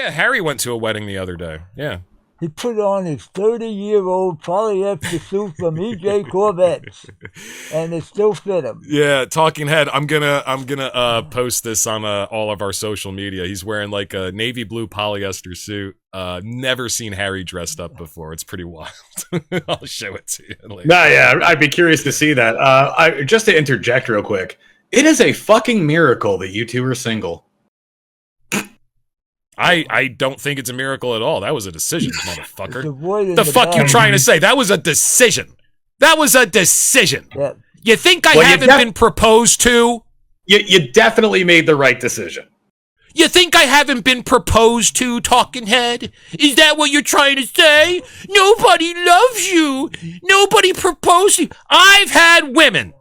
yeah. Harry went to a wedding the other day. Yeah. He put on his 30-year-old polyester suit from EJ Corvettes, and it still fit him. Yeah, talking head. I'm gonna post this on all of our social media. He's wearing like a navy blue polyester suit. Never seen Harry dressed up before. It's pretty wild. I'll show it to you later. Nah, yeah, I'd be curious to see that. Just to interject real quick, it is a fucking miracle that you two are single. I don't think it's a miracle at all. That was a decision, motherfucker. The fuck you trying to say? That was a decision. That was a decision. Yeah. You think I haven't been proposed to? You definitely made the right decision. You think I haven't been proposed to, talking head? Is that what you're trying to say? Nobody loves you. Nobody proposed to you. I've had women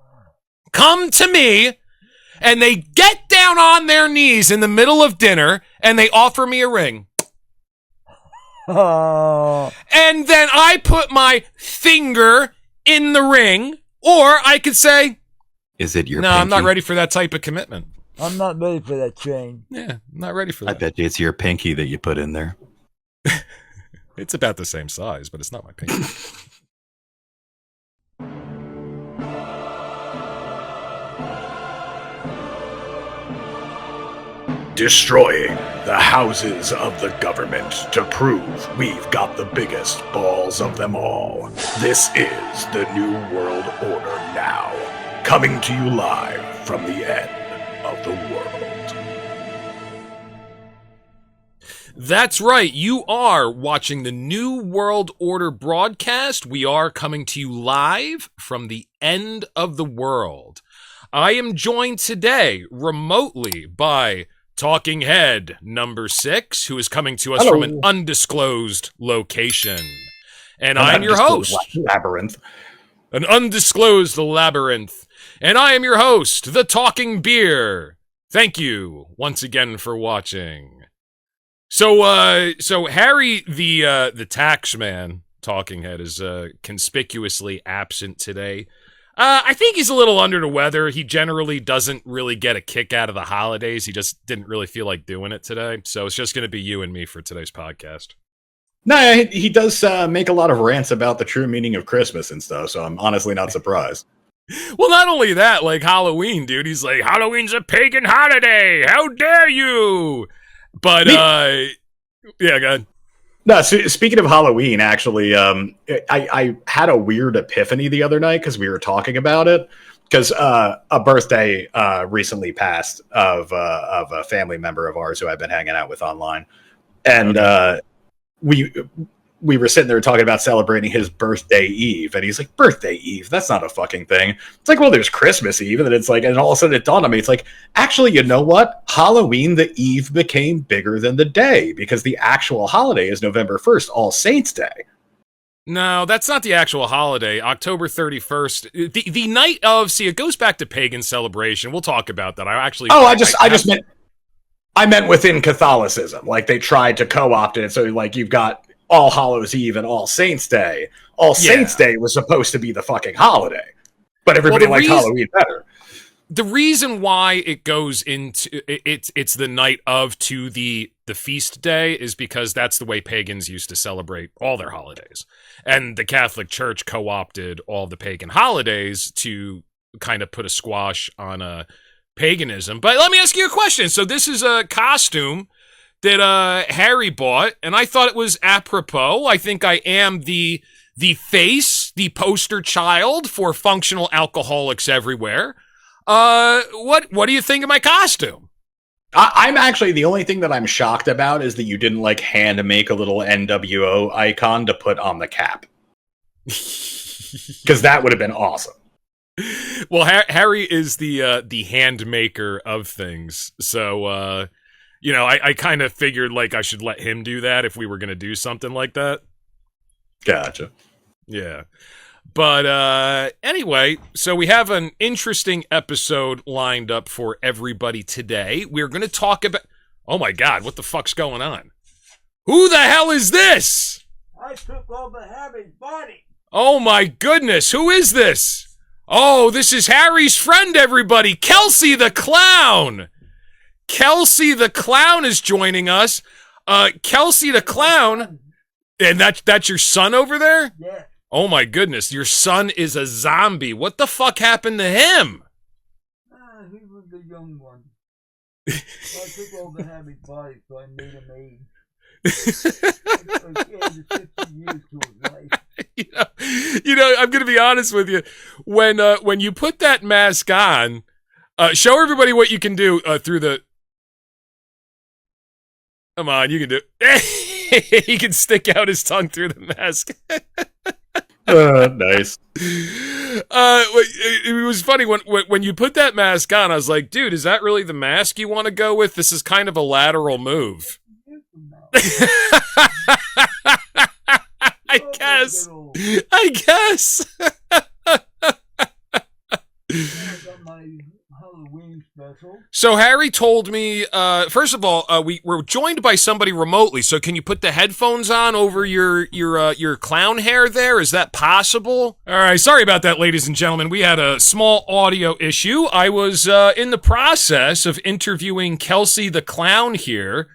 come to me and they get down on their knees in the middle of dinner and they offer me a ring. Oh. And then I put my finger in the ring, or I could say, is it your No, pinky? I'm not ready for that type of commitment. I'm not ready for that train. Yeah, I'm not ready for that. I bet you it's your pinky that you put in there. It's about the same size, but it's not my pinky. Destroying the houses of the government to prove we've got the biggest balls of them all. This is the New World Order now, coming to you live from the end of the world. That's right. You are watching the New World Order broadcast. We are coming to you live from the end of the world. I am joined today remotely by Talking Head number 6, who is coming to us from an undisclosed location. And I'm your host. Labyrinth. An undisclosed labyrinth. And I am your host, the Talking Beer. Thank you once again for watching. So Harry, the tax man, Talking Head, is conspicuously absent today. I think he's a little under the weather. He generally doesn't really get a kick out of the holidays. He just didn't really feel like doing it today. So it's just going to be you and me for today's podcast. No, he does make a lot of rants about the true meaning of Christmas and stuff, so I'm honestly not surprised. Well, not only that, like Halloween, dude. He's like, Halloween's a pagan holiday. How dare you? But, yeah, go ahead. No, so speaking of Halloween, actually, I had a weird epiphany the other night because we were talking about it. Because a birthday recently passed of a family member of ours who I've been hanging out with online, and we were sitting there talking about celebrating his birthday Eve, and he's like, "Birthday Eve? That's not a fucking thing." It's like, well, there's Christmas Eve, and then it's like, and all of a sudden it dawned on me, it's like, actually, you know what? Halloween, the eve became bigger than the day because the actual holiday is November 1st, All Saints Day. No, that's not the actual holiday. October 31st, the night of. See, it goes back to pagan celebration. We'll talk about that. I meant within Catholicism, like they tried to co-opt it. So like you've got All Hallows Eve and All Saints Day. All Saints Day was supposed to be the fucking holiday, but everybody liked Halloween better. The reason why it goes into it's the night of to the feast day is because that's the way pagans used to celebrate all their holidays, and the Catholic Church co-opted all the pagan holidays to kind of put a squash on paganism. But let me ask you a question. So this is a costume that Harry bought, and I thought it was apropos. I think I am the face, the poster child for functional alcoholics everywhere. What do you think of my costume? I'm actually, the only thing that I'm shocked about is that you didn't like hand make a little NWO icon to put on the cap. Because that would have been awesome. Well, Harry is the hand maker of things, so I kind of figured like I should let him do that if we were going to do something like that. Gotcha. Yeah. But anyway, so we have an interesting episode lined up for everybody today. We're going to talk about... Oh my God, what the fuck's going on? Who the hell is this? I took over Harry's body. Oh my goodness, who is this? Oh, this is Harry's friend, everybody. Kelsey the Clown. Kelsey the Clown is joining us. Kelsey the clown, and that's your son over there? Yeah. Oh my goodness, your son is a zombie. What the fuck happened to him? He was the young one. I took over Harry's body, so I made him age. He added 60 years to his life. You know, I'm gonna be honest with you. When you put that mask on, show everybody what you can do through the. Come on, you can do it. He can stick out his tongue through the mask. Nice. It was funny when you put that mask on. I was like, dude, is that really the mask you want to go with? This is kind of a lateral move. I guess. So Harry told me, first of all, we're joined by somebody remotely. So can you put the headphones on over your clown hair there? Is that possible? All right. Sorry about that, ladies and gentlemen. We had a small audio issue. I was in the process of interviewing Kelsey the clown here,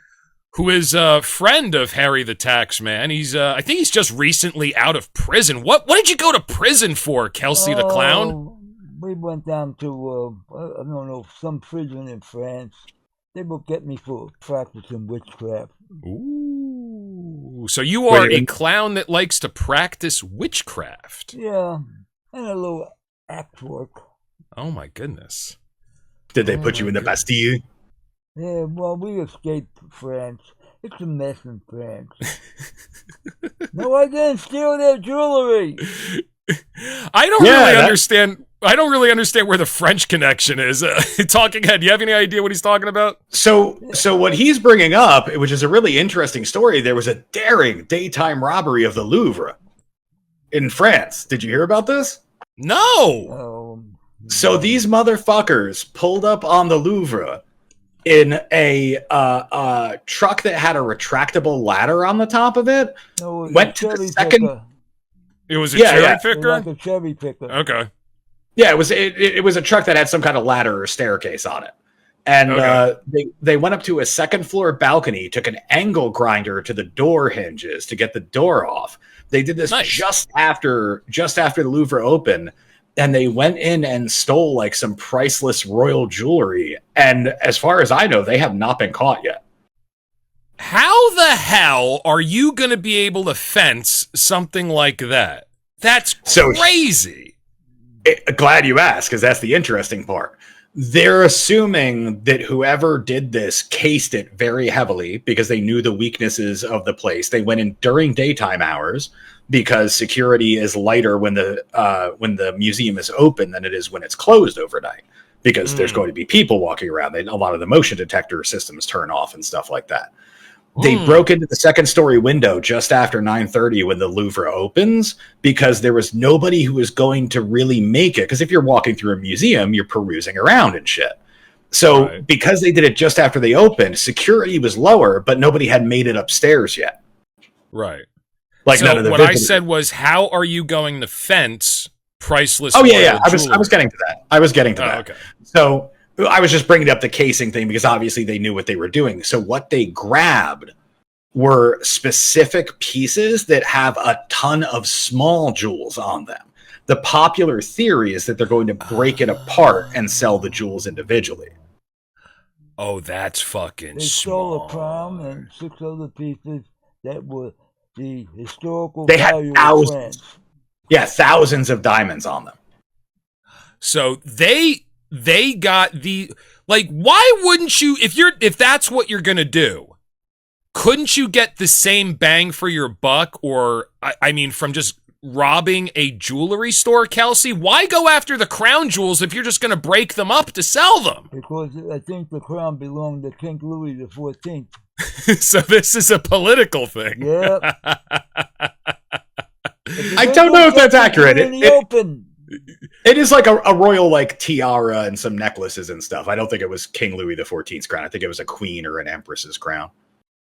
who is a friend of Harry the Taxman. I think he's just recently out of prison. What did you go to prison for, Kelsey the clown? We went down to, I don't know, some prison in France. They will get me for practicing witchcraft. Ooh. So you are a clown that likes to practice witchcraft. Yeah. And a little act work. Oh, my goodness. Did they put you in the Bastille? Yeah, well, we escaped France. It's a mess in France. No, I didn't steal their jewelry. I don't really understand. I don't really understand where the French connection is. Talking Head, do you have any idea what he's talking about? So what he's bringing up, which is a really interesting story, there was a daring daytime robbery of the Louvre in France. Did you hear about this? No. So these motherfuckers pulled up on the Louvre in a truck that had a retractable ladder on the top of it. No, went to the second. Picker. It was a cherry picker? Like a cherry picker. Okay. Yeah, it was a truck that had some kind of ladder or staircase on it. And they went up to a second floor balcony, took an angle grinder to the door hinges to get the door off. They did this just after the Louvre opened, and they went in and stole like some priceless royal jewelry. And as far as I know, they have not been caught yet. How the hell are you going to be able to fence something like that? That's crazy. Glad you asked, because that's the interesting part. They're assuming that whoever did this cased it very heavily because they knew the weaknesses of the place. They went in during daytime hours because security is lighter when the museum is open than it is when it's closed overnight, because there's going to be people walking around. A lot of the motion detector systems turn off and stuff like that. They broke into the second story window just after 9:30 when the Louvre opens, because there was nobody who was going to really make it. Because if you're walking through a museum, you're perusing around and shit. So because they did it just after they opened, security was lower, but nobody had made it upstairs yet. Right. Like so none of the what visitors. I said was, how are you going to fence priceless? Oh yeah. I was getting to that. Okay. So I was just bringing up the casing thing because obviously they knew what they were doing. So what they grabbed were specific pieces that have a ton of small jewels on them. The popular theory is that they're going to break it apart and sell the jewels individually. Oh, that's fucking They stole a crown and 6 other pieces that were the historical They value had of France. Yeah, thousands of diamonds on them. So they got the, like, why wouldn't you, if that's what you're gonna do, couldn't you get the same bang for your buck, or I mean from just robbing a jewelry store, Kelsey? Why go after the crown jewels if you're just gonna break them up to sell them? Because I think the crown belonged to King Louis XIV. So this is a political thing. Yeah. I don't know if that's accurate. In the open. It is like a royal like tiara and some necklaces and stuff. I don't think it was King Louis XIV's crown. I think it was a queen or an empress's crown.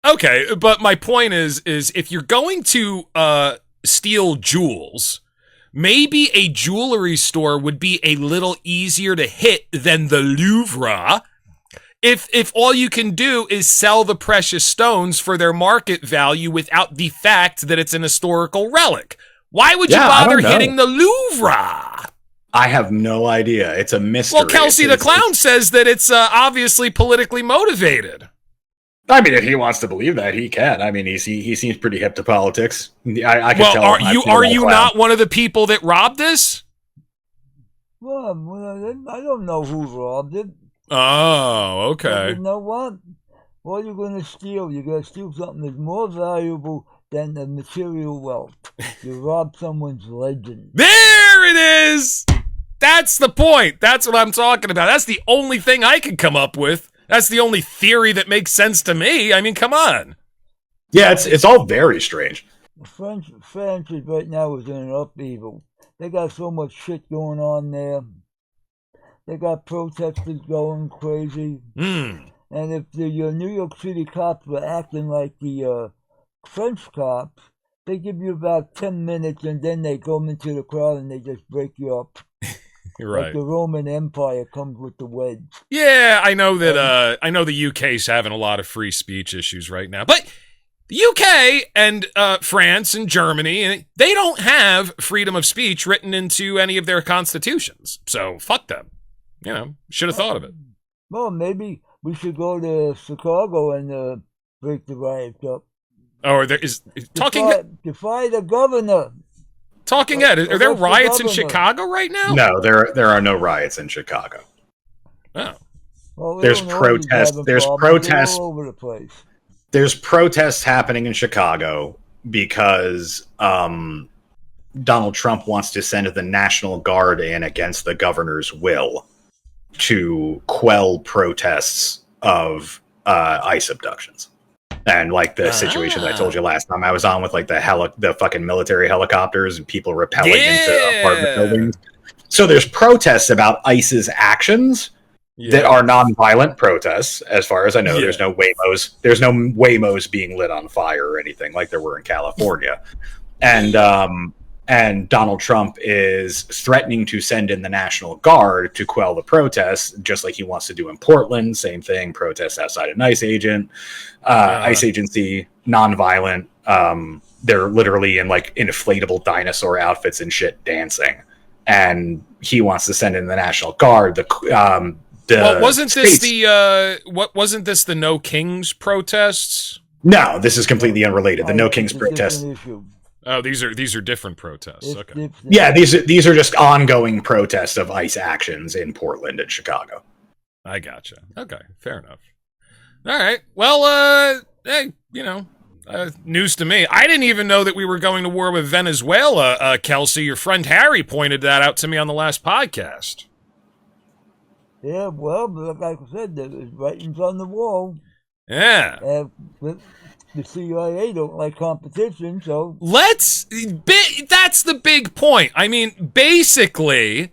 Okay, but my point is if you're going to steal jewels, maybe a jewelry store would be a little easier to hit than the Louvre. If all you can do is sell the precious stones for their market value without the fact that it's an historical relic, why would you bother hitting the Louvre? I have no idea. It's a mystery. Well, Kelsey the Clown says that it's obviously politically motivated. I mean, if he wants to believe that, he can. I mean, he seems pretty hip to politics. I can tell. Are you not one of the people that robbed this? Well, I don't know who robbed it. Oh, okay. But you know what? What are you going to steal? You're going to steal something that's more valuable than the material wealth. You rob someone's legend. There it is! That's the point. That's what I'm talking about. That's the only thing I can come up with. That's the only theory that makes sense to me. I mean, come on. Yeah, it's all very strange. France right now is in an upheaval. They got so much shit going on there. They got protesters going crazy. And if the New York City cops were acting like the French cops, they give you about 10 minutes and then they come into the crowd and they just break you up. You're right. Like the Roman Empire comes with the wedge. Yeah, I know that. I know the UK's having a lot of free speech issues right now, but the UK and France and Germany, they don't have freedom of speech written into any of their constitutions. So fuck them. You know, should have thought of it. Well, maybe we should go to Chicago and break the riots up. Oh, there is defy the governor. Talking Head, are there riots in Chicago right now? No, there are no riots in Chicago. Oh. Well, there's protests. There's protests all over the place. There's protests happening in Chicago because Donald Trump wants to send the National Guard in against the governor's will to quell protests of ICE abductions. And like the situation that I told you last time I was on with like the fucking military helicopters and people rappelling into apartment buildings. So there's protests about ICE's actions that are non-violent protests, as far as I know. There's no Waymos. There's no Waymos being lit on fire or anything like there were in California. And Donald Trump is threatening to send in the National Guard to quell the protests, just like he wants to do in Portland. Same thing, protests outside an ICE agent, ICE agency, non-violent. They're literally in like inflatable dinosaur outfits and shit dancing. And he wants to send in the National Guard. Wasn't this the No Kings protests? No, this is completely unrelated. The No Kings protests. Oh, these are different protests. Okay. Yeah, these are just ongoing protests of ICE actions in Portland and Chicago. I gotcha. Okay, fair enough. All right. Well, hey, news to me. I didn't even know that we were going to war with Venezuela, Kelsey. Your friend Harry pointed that out to me on the last podcast. Yeah, well, like I said, there's writings on the wall. Yeah. The CIA don't like competition, so... That's the big point. I mean, basically,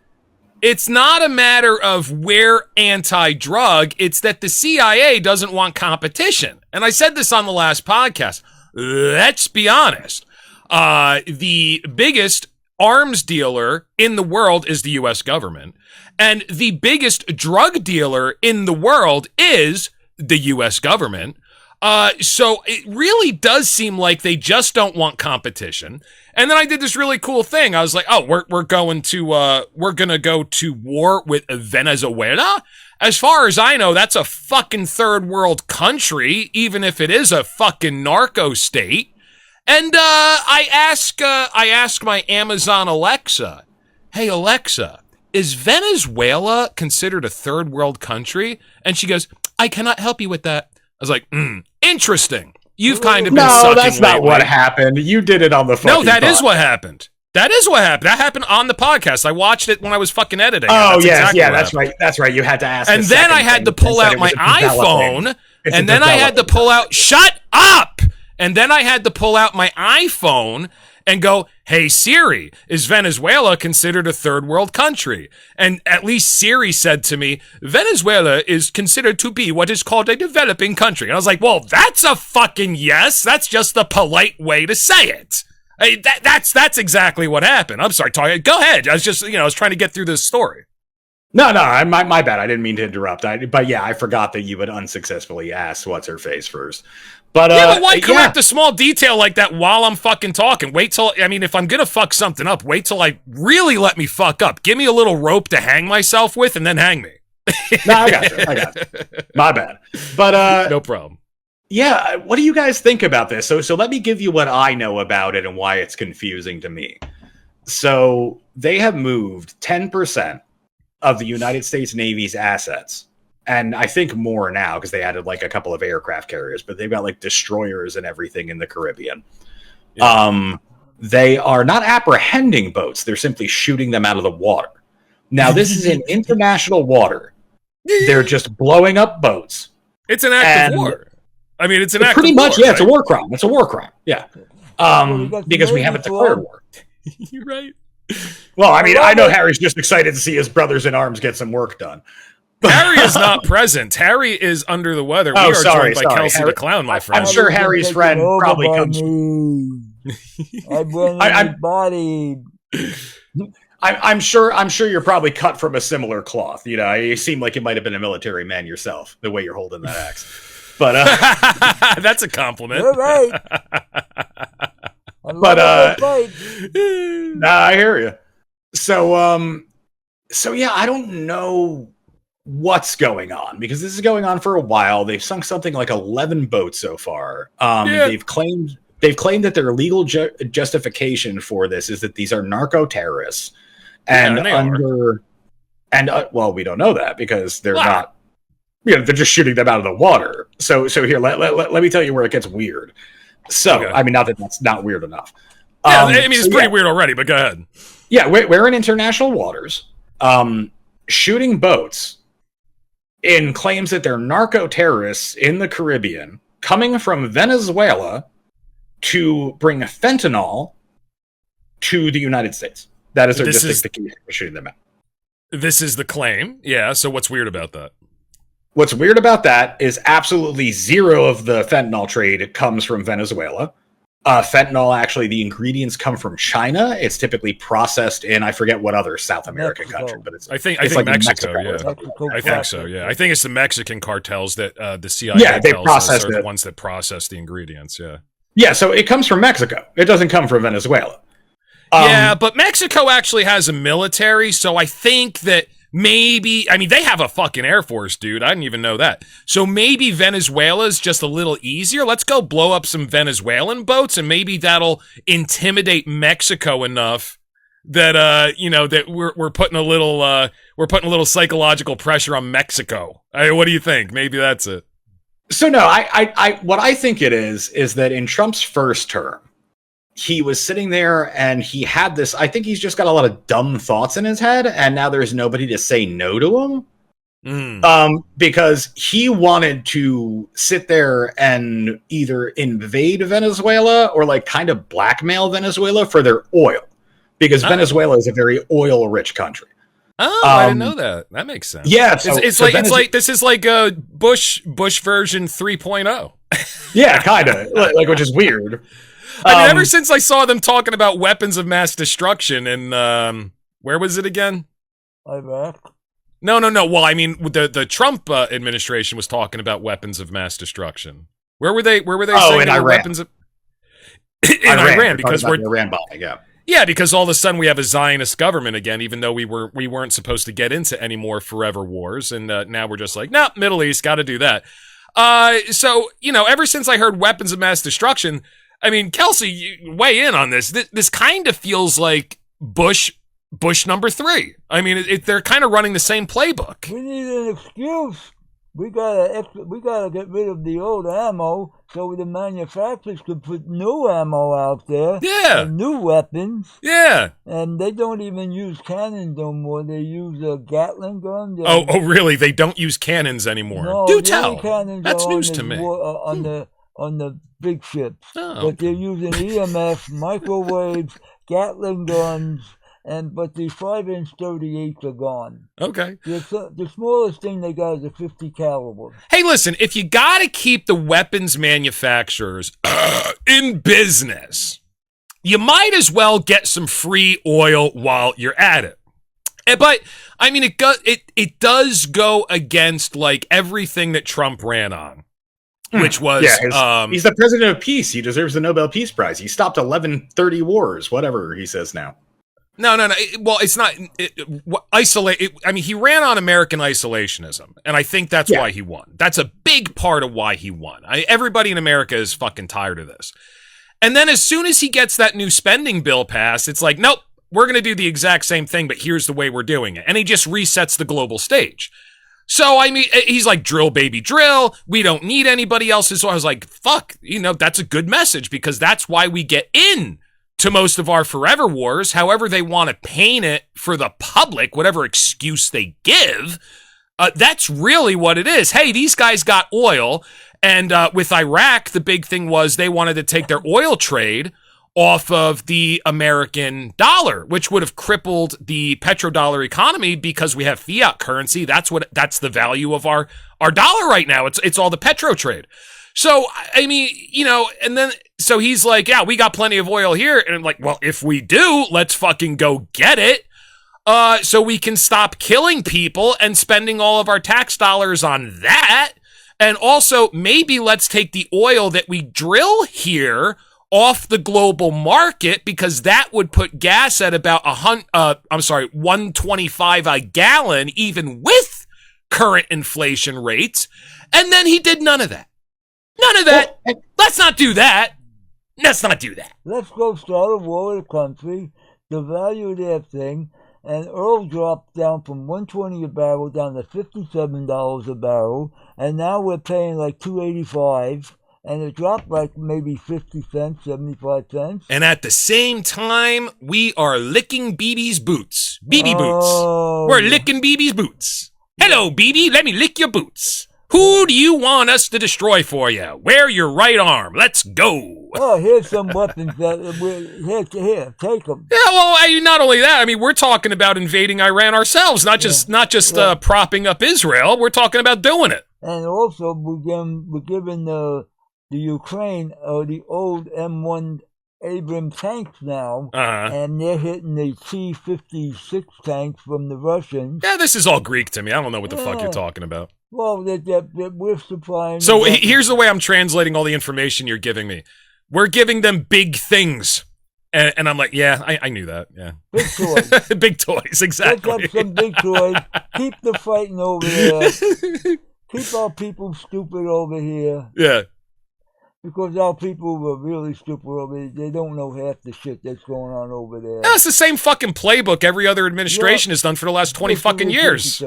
it's not a matter of we're anti-drug, it's that the CIA doesn't want competition. And I said this on the last podcast. Let's be honest. The biggest arms dealer in the world is the U.S. government. And the biggest drug dealer in the world is the U.S. government. So it really does seem like they just don't want competition. And then I did this really cool thing. I was like, oh, we're going to go to war with Venezuela. As far as I know, that's a fucking third world country, even if it is a fucking narco state. And I ask my Amazon Alexa, hey Alexa, is Venezuela considered a third world country? And she goes, I cannot help you with that. I was like, interesting. You've kind of been sucking No, that's not lately. what happened. You did it on the fucking No, that is what happened. That is what happened. That happened on the podcast. I watched it when I was fucking editing. Oh, yes, that's right. That's right. You had to ask. And then I had to pull out my iPhone. And then I had to pull out, shut up! And then I had to pull out my iPhone and go, hey Siri, is Venezuela considered a third world country? And at least Siri said to me, Venezuela is considered to be what is called a developing country. And I was like, well, that's a fucking yes. That's just the polite way to say it. That's exactly what happened. I'm sorry, go ahead. I was just, I was trying to get through this story. No, my bad. I didn't mean to interrupt. But yeah, I forgot that you had unsuccessfully asked what's her face first. But yeah, but why correct a small detail like that while I'm fucking talking? Wait till, I mean, if I'm gonna fuck something up, wait till I really let me fuck up. Give me a little rope to hang myself with, and then hang me. No, I got you. My bad. But no problem. Yeah, what do you guys think about this? So let me give you what I know about it and why it's confusing to me. So they have moved 10% of the United States Navy's assets, and I think more now because they added like a couple of aircraft carriers, but they've got like destroyers and everything in the Caribbean. Yeah. They are not apprehending boats, they're simply shooting them out of the water. Now, this is in international water. They're just blowing up boats. It's an act of war. I mean, it's an act pretty of much, war, yeah, right? It's a war crime. It's a war crime, yeah. Because we haven't declared war. You're right. Well, I mean, I know Harry's just excited to see his brothers in arms get some work done. Harry is not present. Harry is under the weather. We are joined by Kelsey Harry, the Clown, my friend. I'm sure Harry's friend probably comes. I'm sure you're probably cut from a similar cloth. You know, you seem like you might have been a military man yourself, the way you're holding that axe. But that's a compliment. You're right. I hear you. So yeah, I don't know what's going on because this is going on for a while. They've sunk something like 11 boats so far. They've claimed that their legal justification for this is that these are narco terrorists, and well, we don't know that because they're not. You know, they're just shooting them out of the water. So here, let me tell you where it gets weird. So, okay. I mean, not that that's not weird enough. Yeah, I mean, it's pretty weird already, but go ahead. Yeah, we're in international waters, shooting boats in claims that they're narco-terrorists in the Caribbean coming from Venezuela to bring fentanyl to the United States. That is their justification for shooting them out. This is the claim. Yeah, so what's weird about that? What's weird about that is absolutely zero of the fentanyl trade comes from Venezuela. Fentanyl, actually, the ingredients come from China. It's typically processed in, I forget what other South American country, but I think like Mexico, yeah. I think so, yeah. I think it's the Mexican cartels that the CIA they process are the ones that process the ingredients, yeah. Yeah, so it comes from Mexico. It doesn't come from Venezuela. Yeah, but Mexico actually has a military, so I think that maybe, I mean, they have a fucking Air Force, dude. I didn't even know that. So maybe Venezuela's just a little easier. Let's go blow up some Venezuelan boats, and maybe that'll intimidate Mexico enough that that we're putting a little psychological pressure on Mexico. What do you think? Maybe that's it. So no, I what I think it is that in Trump's first term, he was sitting there and he had this, I think he's just got a lot of dumb thoughts in his head, and now there's nobody to say no to him. Because he wanted to sit there and either invade Venezuela or like kind of blackmail Venezuela for their oil, because Venezuela is a very oil rich country. Oh, I didn't know that. That makes sense. Yeah, it's like this is like a Bush version 3.0. Yeah, kind of like, which is weird. I mean, ever since I saw them talking about weapons of mass destruction and where was it again? Iraq. No. Well, I mean, the Trump administration was talking about weapons of mass destruction. Where were they saying in Iran. Weapons of in Iran because we're Iran bombing, yeah. Yeah, because all of a sudden we have a Zionist government again, even though we weren't supposed to get into any more forever wars, and now we're just like, no, Middle East, got to do that. So ever since I heard weapons of mass destruction, I mean, Kelsey, you weigh in on this. This kind of feels like Bush number 3. I mean, they're kind of running the same playbook. We need an excuse. We gotta get rid of the old ammo so the manufacturers can put new ammo out there. Yeah. And new weapons. Yeah. And they don't even use cannons no more. They use a Gatling gun. Oh, really? They don't use cannons anymore. No, do tell. That's news to me. On the big ships. Oh, but they're using EMF, microwaves, Gatling guns, but the 5-inch 38s are gone. Okay. The smallest thing they got is a 50 caliber. Hey, listen, if you got to keep the weapons manufacturers in business, you might as well get some free oil while you're at it. But I mean, it does go against like everything that Trump ran on, which was he's the president of peace. He deserves the Nobel Peace Prize. He stopped 1130 wars, whatever he says now. No. Well, it's not isolate. I mean, he ran on American isolationism, and I think that's why he won. That's a big part of why he won. Everybody in America is fucking tired of this. And then as soon as he gets that new spending bill passed, it's like, nope, we're going to do the exact same thing, but here's the way we're doing it. And he just resets the global stage. So, I mean, he's like, drill, baby, drill. We don't need anybody else's. So I was like, fuck, that's a good message because that's why we get in to most of our forever wars, however they want to paint it for the public, whatever excuse they give. That's really what it is. Hey, these guys got oil. And with Iraq, the big thing was they wanted to take their oil trade off of the American dollar, which would have crippled the petrodollar economy because we have fiat currency. That's the value of our dollar right now. It's all the petro trade. So, I mean, and then, so he's like, yeah, we got plenty of oil here. And I'm like, well, if we do, let's fucking go get it. So we can stop killing people and spending all of our tax dollars on that. And also, maybe let's take the oil that we drill here off the global market because that would put gas at about $1.25 a gallon, even with current inflation rates. And then he did none of that. None of that. Let's not do that. Let's not do that. Let's go start a war with a country, devalue their thing, and oil dropped down from $120 a barrel down to $57 a barrel, and now we're paying like $2.85, and it dropped like maybe 50 cents, 75 cents. And at the same time, we are licking BB's boots. BB boots. We're licking BB's boots. Hello, BB, let me lick your boots. Who do you want us to destroy for you? Wear your right arm. Let's go. Oh, here's some weapons here, take them. Yeah, well, not only that, I mean, we're talking about invading Iran ourselves, not just propping up Israel. We're talking about doing it. And also, we're giving the Ukraine the old M1 Abrams tanks now, and they're hitting the T-56 tanks from the Russians. Yeah, this is all Greek to me. I don't know what the fuck you're talking about. Well, we're supplying. So here's the way I'm translating all the information you're giving me. We're giving them big things. And I'm like, yeah, I knew that. Yeah. Big toys. Big toys, exactly. Let's have some big toys. Keep the fighting over there. Keep our people stupid over here. Yeah. Because our people were really stupid over there. They don't know half the shit that's going on over there. Yeah, it's the same fucking playbook every other administration has done for the last 20 fucking years.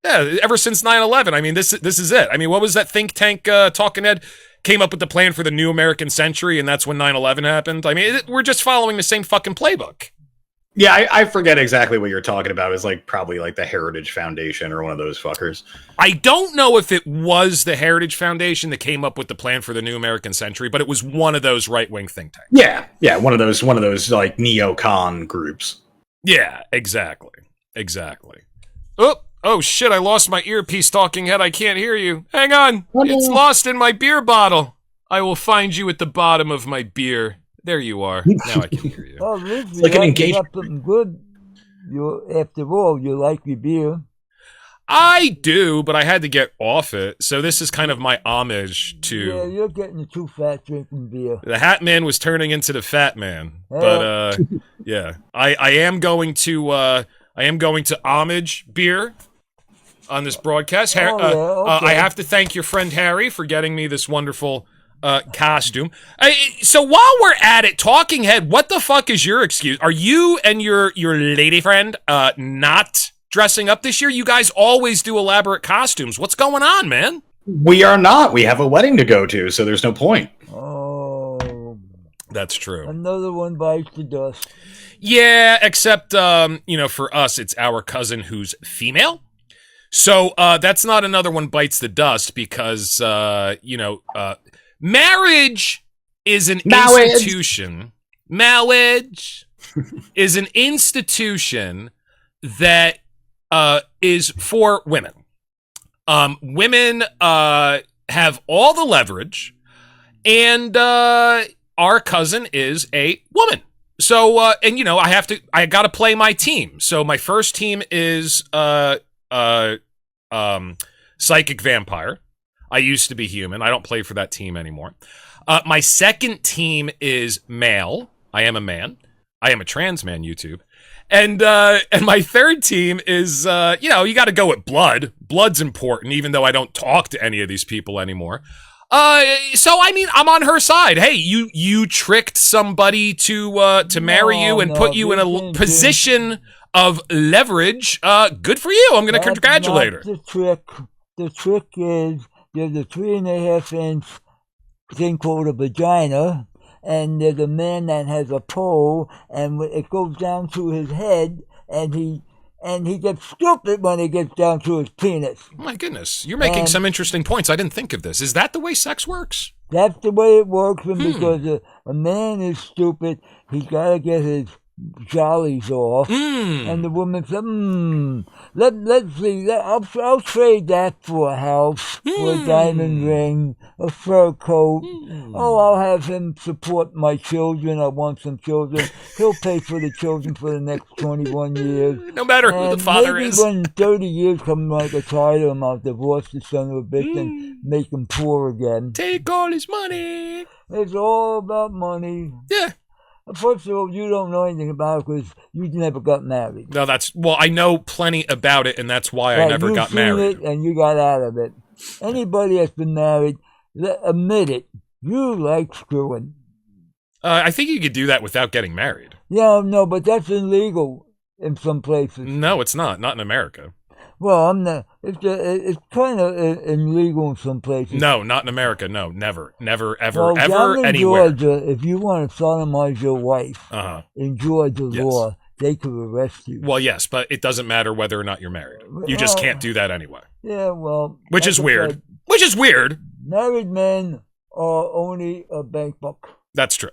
Yeah, ever since 9/11. I mean, this is it. I mean, what was that think tank talking head came up with the plan for the new American century, and that's when 9/11 happened? I mean, we're just following the same fucking playbook. Yeah, I forget exactly what you're talking about. It's like probably like the Heritage Foundation or one of those fuckers. I don't know if it was the Heritage Foundation that came up with the plan for the new American century, but it was one of those right-wing think tanks. Yeah, one of those like neocon groups. Yeah, exactly. Oh shit, I lost my earpiece, talking head. I can't hear you. Hang on. It's lost in my beer bottle. I will find you at the bottom of my beer. There you are. Now I can hear you. Oh, listen, it's like an engagement. You got something good. After all, you like your beer. I do, but I had to get off it. So this is kind of my homage to... Yeah, you're getting too fat drinking beer. The Hat Man was turning into the Fat Man. But, yeah. I am going to homage beer on this broadcast. Okay. I have to thank your friend Harry for getting me this wonderful costume. So while we're at it, Talking Head, what the fuck is your excuse? Are you and your lady friend not dressing up this year? You guys always do elaborate costumes. What's going on, man? We are not. We have a wedding to go to, so there's no point. Oh. That's true. Another one bites the dust. Yeah, except, for us, it's our cousin who's female. So that's not another one bites the dust because, marriage is an institution. Marriage is an institution that is for women. Women have all the leverage, and our cousin is a woman. and I got to play my team. So my first team is psychic vampire. I used to be human. I don't play for that team anymore. My second team is male. I am a man. I am a trans man, YouTube. And my third team is, you got to go with blood. Blood's important, even though I don't talk to any of these people anymore. So I mean, I'm on her side. Hey, you tricked somebody to marry you and put you in a position of leverage. Good for you. I'm going to congratulate her. The trick is there's a 3.5-inch thing called a vagina, and there's a man that has a pole, and it goes down to his head, and he gets stupid when it gets down to his penis. Oh my goodness, you're making some interesting points. I didn't think of this. Is that the way sex works? That's the way it works, and because a man is stupid, he's got to get his jollies off, and the woman said, let's see, I'll trade that for a house, for a diamond ring, a fur coat. Oh, I'll have him support my children. I want some children. He'll pay for the children for the next 21 years. No matter who the father is. Maybe when 30 years come, like I tired of him, I'll divorce the son of a bitch and make him poor again. Take all his money. It's all about money. Yeah. First of all, you don't know anything about it because you never got married. No, I know plenty about it, and that's why I never got married. It and you got out of it. Anybody that's been married, admit it. You like screwing. I think you could do that without getting married. Yeah, no, but that's illegal in some places. No, it's not. Not in America. Well, I'm not. It's kind of illegal in some places. No, not in America. No, never, ever, well, ever, down in anywhere. Georgia, if you want to sodomize your wife, in Georgia law, they could arrest you. Well, yes, but it doesn't matter whether or not you're married. You just can't do that anyway. Yeah, well, which is weird. Which is weird. Married men are only a bank book. That's true.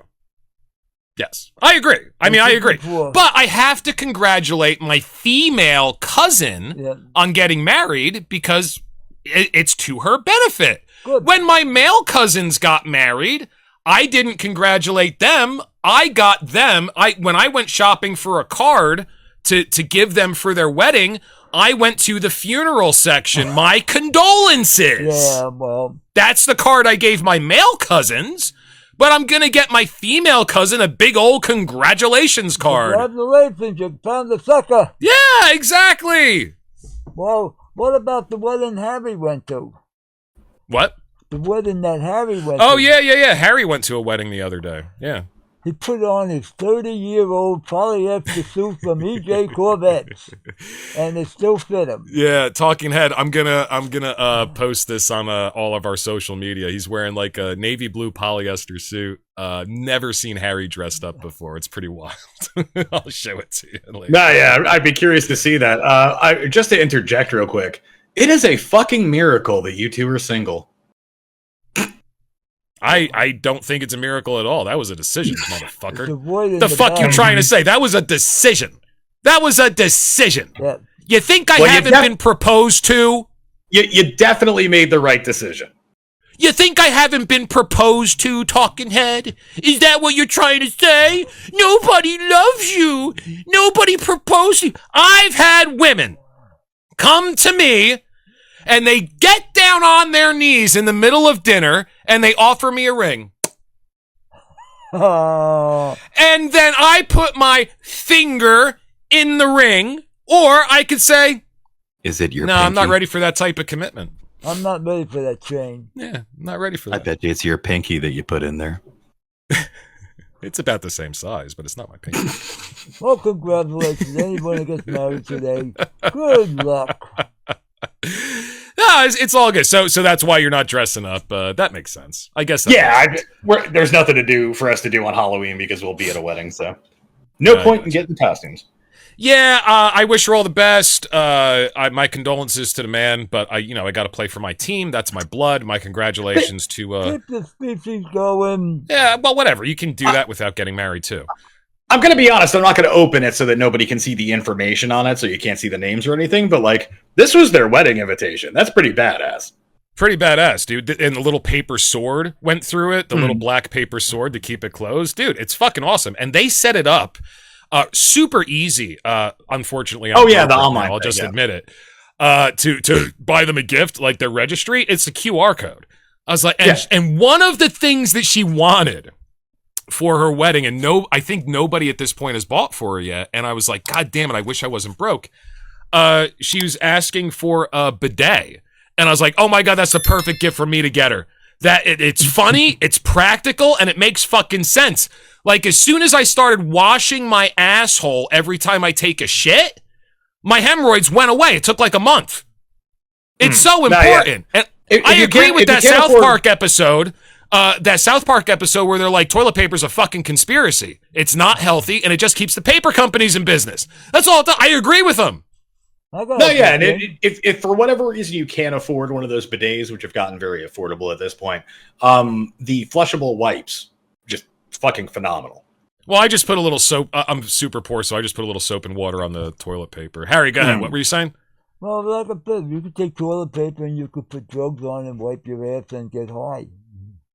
Yes, I agree. I agree. But I have to congratulate my female cousin on getting married because it's to her benefit. Good. When my male cousins got married, I didn't congratulate them. I got them. When I went shopping for a card to give them for their wedding, I went to the funeral section. My condolences. Yeah, well. That's the card I gave my male cousins. But I'm going to get my female cousin a big old congratulations card. Congratulations, you found the sucker. Yeah, exactly. Well, what about the wedding Harry went to? What? The wedding that Harry went to. Oh, yeah. Harry went to a wedding the other day. Yeah. He put on his 30-year-old polyester suit from EJ Corvettes, and it still fit him. Yeah, talking head. I'm gonna post this on all of our social media. He's wearing like a navy blue polyester suit. Never seen Harry dressed up before. It's pretty wild. I'll show it to you later. No, yeah, I'd be curious to see that. Just to interject real quick, it is a fucking miracle that you two are single. I don't think it's a miracle at all. That was a decision, motherfucker. The fuck you trying to say? That was a decision. That was a decision. Yeah. You think I haven't been proposed to? You definitely made the right decision. You think I haven't been proposed to, talking head? Is that what you're trying to say? Nobody loves you. Nobody proposed to you. I've had women come to me and they get down on their knees in the middle of dinner and they offer me a ring. Oh. And then I put my finger in the ring, or I could say, is it your No, pinky? I'm not ready for that type of commitment. I'm not ready for that chain. Yeah, I'm not ready for that. I bet you it's your pinky that you put in there. It's about the same size, but it's not my pinky. Well, congratulations. Anyone who gets married today, good luck. No, it's all good. So that's why you're not dressing up. That makes sense. I guess. There's nothing to do for us to do on Halloween because we'll be at a wedding. So no point in getting costumes. Yeah, I wish her all the best. My condolences to the man, but I got to play for my team. That's my blood. My congratulations to. Keep the species going. Yeah, well, whatever. You can do that without getting married too. I'm going to be honest. I'm not going to open it so that nobody can see the information on it, so you can't see the names or anything. But this was their wedding invitation. That's pretty badass. Pretty badass, dude. And the little paper sword went through it, the little black paper sword to keep it closed. Dude, it's fucking awesome. And they set it up super easy, unfortunately. The online I'll just thing, admit it. To buy them a gift, like their registry, it's a QR code. I was like, and one of the things that she wanted for her wedding, and I think nobody at this point has bought for her yet, and I was like, God damn it, I wish I wasn't broke. She was asking for a bidet. And I was like, oh my God, that's the perfect gift for me to get her. It's funny, it's practical, and it makes fucking sense. Like, as soon as I started washing my asshole every time I take a shit, my hemorrhoids went away. It took like a month. It's so important. And I agree with that South Park episode. That South Park episode where they're like, toilet paper's a fucking conspiracy. It's not healthy, and it just keeps the paper companies in business. That's all. I agree with them. And if for whatever reason you can't afford one of those bidets, which have gotten very affordable at this point, the flushable wipes, just fucking phenomenal. Well, I just put a little soap. I'm super poor, so I just put a little soap and water on the toilet paper. Harry, go ahead. What were you saying? Well, like I said, you could take toilet paper and you could put drugs on and wipe your ass and get high.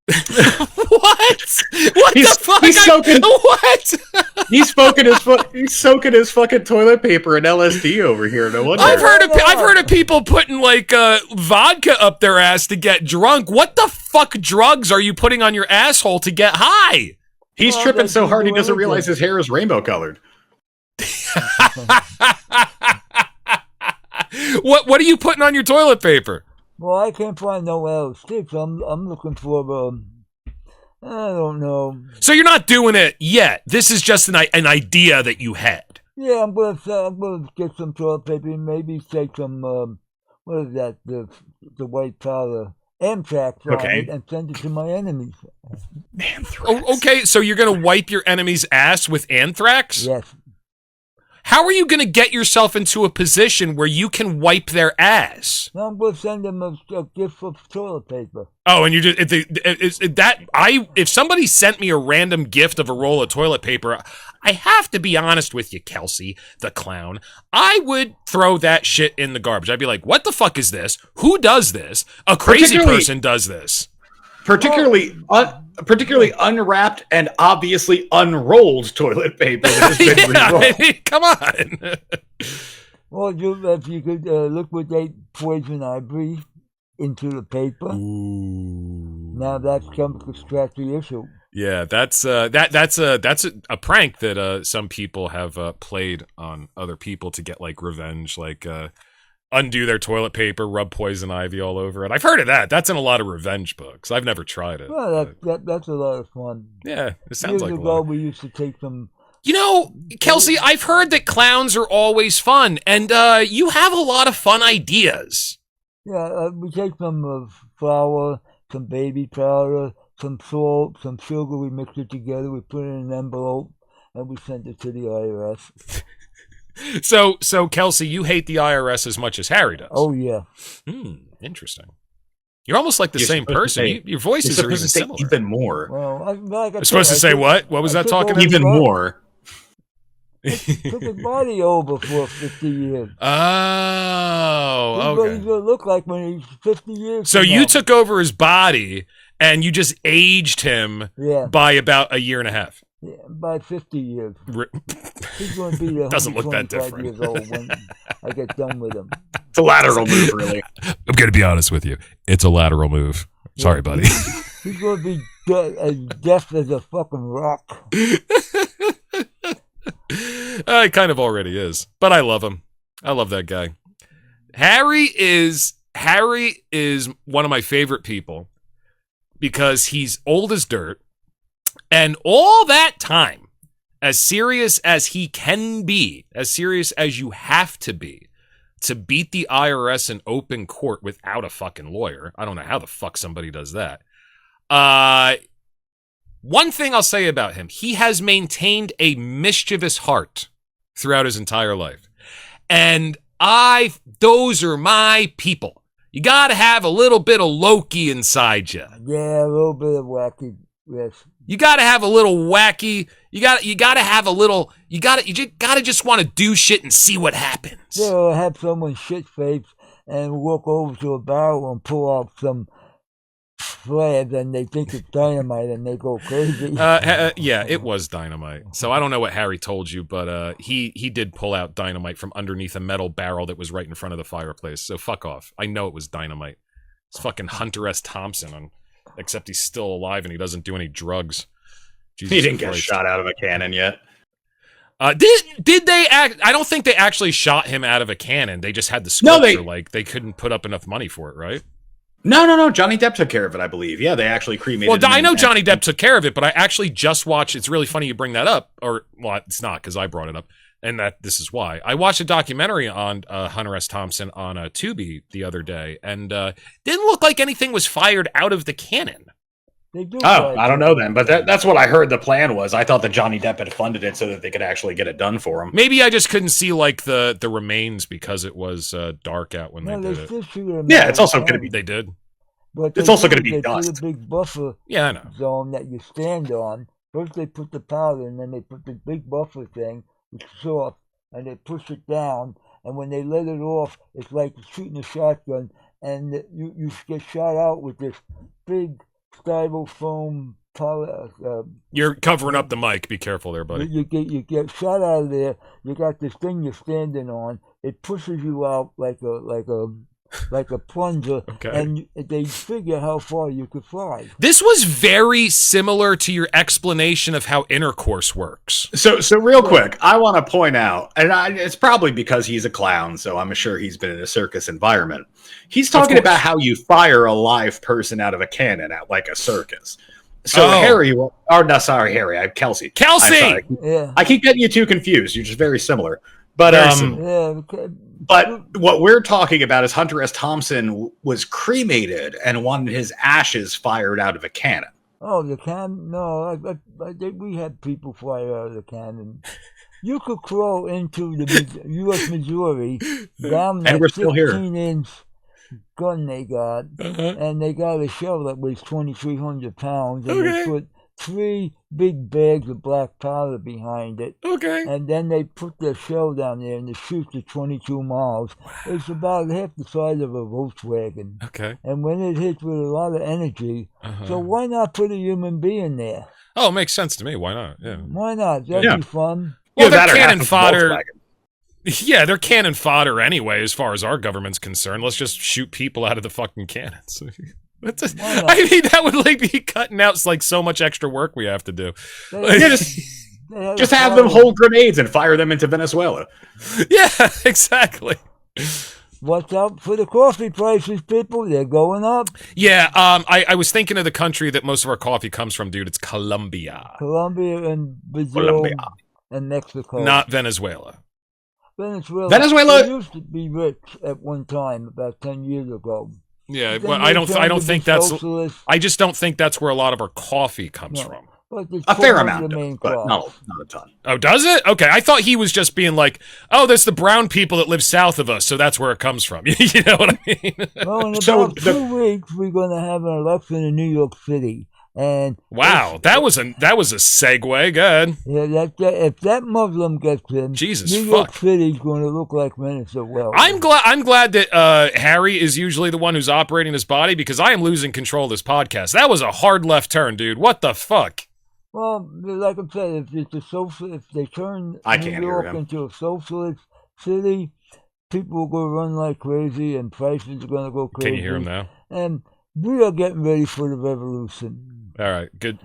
What? What the fuck? What? He's soaking his fucking toilet paper in LSD over here. No wonder. I've heard of people putting like vodka up their ass to get drunk. What the fuck drugs are you putting on your asshole to get high? He's tripping so hard he doesn't realize his hair is rainbow colored. What are you putting on your toilet paper? Well, I can't find no L6. I'm looking for I don't know. So you're not doing it yet. This is just an idea that you had. Yeah, I'm gonna get some toilet paper and maybe take some what is that? The white powder, anthrax on it, and send it to my enemies. Anthrax. Oh, okay, so you're gonna wipe your enemy's ass with anthrax? Yes. How are you going to get yourself into a position where you can wipe their ass? No, I'm going to send them a gift of toilet paper. Oh, and you just if somebody sent me a random gift of a roll of toilet paper, I have to be honest with you, Kelsey, the clown. I would throw that shit in the garbage. I'd be like, what the fuck is this? Who does this? A crazy person does this. Particularly unwrapped and obviously unrolled toilet paper that has been re-rolled. I mean, come on. Well, if you could liquidate poison ivy into the paper, now that comes to scratch the issue. Yeah, that's a prank that some people have played on other people to get like revenge, like undo their toilet paper, rub poison ivy all over it. I've heard of that. That's in a lot of revenge books. I've never tried it. Well, that's a lot of fun. Yeah, it sounds like a Years ago, lot. we used to take them. You know, Kelsey, I've heard that clowns are always fun, and you have a lot of fun ideas. Yeah, we take some flour, some baby powder, some salt, some sugar. We mix it together. We put it in an envelope, and we send it to the IRS. So Kelsey, you hate the IRS as much as Harry does. Oh yeah. Interesting. You're almost like the same person. Your voices are even similar. Even more. Well, I'm supposed to say what? What was that talking about? Even more. Took his body over for 50 years. Oh, What okay. he's going to look like when he's 50 years So from you now. took over his body and you just aged him by about a year and a half. Yeah, by 50 years. Ri- He's going to be Doesn't look that 125 different. years old when I get done with him. It's a lateral move, really. I'm going to be honest with you. It's a lateral move. Sorry, buddy. He's going to be as deaf as a fucking rock. He kind of already is, but I love him. I love that guy. Harry is one of my favorite people because he's old as dirt, and all that time, as serious as he can be, as serious as you have to be to beat the IRS in open court without a fucking lawyer. I don't know how the fuck somebody does that. One thing I'll say about him, he has maintained a mischievous heart throughout his entire life. And those are my people. You gotta have a little bit of Loki inside you. Yeah, a little bit of wacky, yes. You gotta have a little wacky, you gotta have a little, you gotta just want to do shit and see what happens. Yeah, or have someone shit face and walk over to a barrel and pull out some slabs, and they think it's dynamite, and they go crazy. Yeah, it was dynamite. So I don't know what Harry told you, but he did pull out dynamite from underneath a metal barrel that was right in front of the fireplace. So fuck off. I know it was dynamite. It's fucking Hunter S. Thompson, except he's still alive and he doesn't do any drugs. Jesus He didn't Christ. get shot out of a cannon yet. Did they act? I don't think they actually shot him out of a cannon. They just had the sculpture. They couldn't put up enough money for it, right? No. Johnny Depp took care of it, I believe. Yeah, they actually cremated Well, him. I know Johnny Depp took care of it, but I actually just watched. It's really funny you bring that up, it's not because I brought it up, and that this is why I watched a documentary on Hunter S. Thompson on Tubi the other day, and didn't look like anything was fired out of the cannon. They do I don't know then, but that's what I heard the plan was. I thought that Johnny Depp had funded it so that they could actually get it done for him. Maybe I just couldn't see like the remains because it was dark out when they did it. Yeah, it's also going to be. They did. But It's also gonna be they dust. put a big buffer Yeah, I know. zone that you stand on. First they put the powder, and then they put the big buffer thing, which is soft, and they push it down. And when they let it off, it's like shooting a shotgun, and you get shot out with this big styrofoam powder. You're covering up the mic. Be careful there, buddy. You get shot out of there. You got this thing you're standing on. It pushes you out like a plunger, Okay. and they figure how far you could fly. This was very similar to your explanation of how intercourse works. So real quick, I want to point out, and it's probably because he's a clown, so I'm sure he's been in a circus environment. He's talking about how you fire a live person out of a cannon at like a circus. So Harry, Kelsey. Kelsey! Yeah. I keep getting you two confused. You're just very similar. But Very similar. Yeah. Okay. But what we're talking about is Hunter S. Thompson was cremated and wanted his ashes fired out of a cannon. Oh, the cannon? No, we had people fly out of the cannon. You could crawl into the U.S. Missouri down that And we're still here. 16-inch gun they got, and they got a shell that weighs 2,300 pounds, and they put 3 big bags of black powder behind it. Okay. And then they put the shell down there, and it shoots at 22 miles. It's about half the size of a Volkswagen. Okay. And when it hits with a lot of energy, so why not put a human being there? Oh, it makes sense to me. Why not? Yeah. Why not? That'd be fun. Well, that they're or half cannon of fodder. Volkswagen. Yeah, they're cannon fodder anyway, as far as our government's concerned. Let's just shoot people out of the fucking cannons. I mean, that would like be cutting out like so much extra work we have to do. Just have them hold grenades and fire them into Venezuela. Yeah, exactly. Watch out for the coffee prices, people. They're going up. Yeah, I was thinking of the country that most of our coffee comes from, dude. It's Colombia. Colombia and Brazil and Mexico. Not Venezuela. Venezuela used to be rich at one time, about 10 years ago. Yeah, well, I don't think that's. I just don't think that's where a lot of our coffee comes from. A fair amount, but not a ton. Oh, does it? Okay, I thought he was just being like, "Oh, there's the brown people that live south of us, so that's where it comes from." You know what I mean? Well, in about 2 weeks, we're going to have an election in New York City. And wow, that was a segue. Good. Yeah, if that Muslim gets in, Jesus, New York City's going to look like Venezuela. I'm glad that Harry is usually the one who's operating this body, because I am losing control of this podcast. That was a hard left turn, dude. What the fuck? Well, like I said, if they turn New York into a socialist city, people are going to run like crazy, and prices are going to go crazy. Can you hear him now? And we are getting ready for the revolution. All right, good.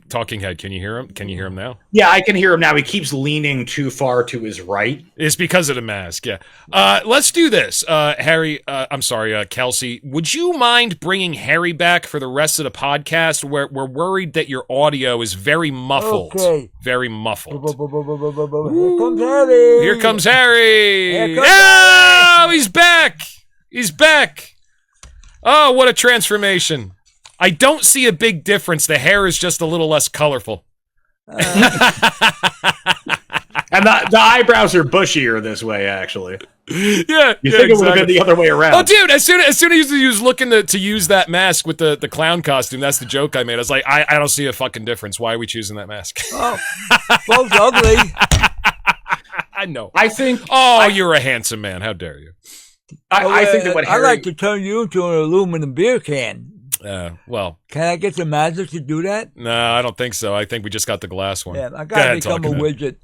Talking head, can you hear him? Can you hear him now? Yeah, I can hear him now. He keeps leaning too far to his right. It's because of the mask, yeah. Let's do this. Harry, I'm sorry, Kelsey, would you mind bringing Harry back for the rest of the podcast? We're worried that your audio is very muffled. Okay. Very muffled. Here comes Harry. Here comes Harry. Here comes Oh, he's back. He's back. Oh, what a transformation. I don't see a big difference. The hair is just a little less colorful. And the eyebrows are bushier this way, actually. Yeah. You think it would have been the other way around. Oh, dude, as soon as he was looking to use that mask with the clown costume, that's the joke I made. I was like, I don't see a fucking difference. Why are we choosing that mask? Oh, both ugly. I know. I think... Oh, you're a handsome man. How dare you? I think that what I Harry... like to turn you into an aluminum beer can. Well, Can I get some magic to do that? no, I don't think so. I think we just got the glass one. Yeah, I Go gotta ahead, become a Talking Head. widget.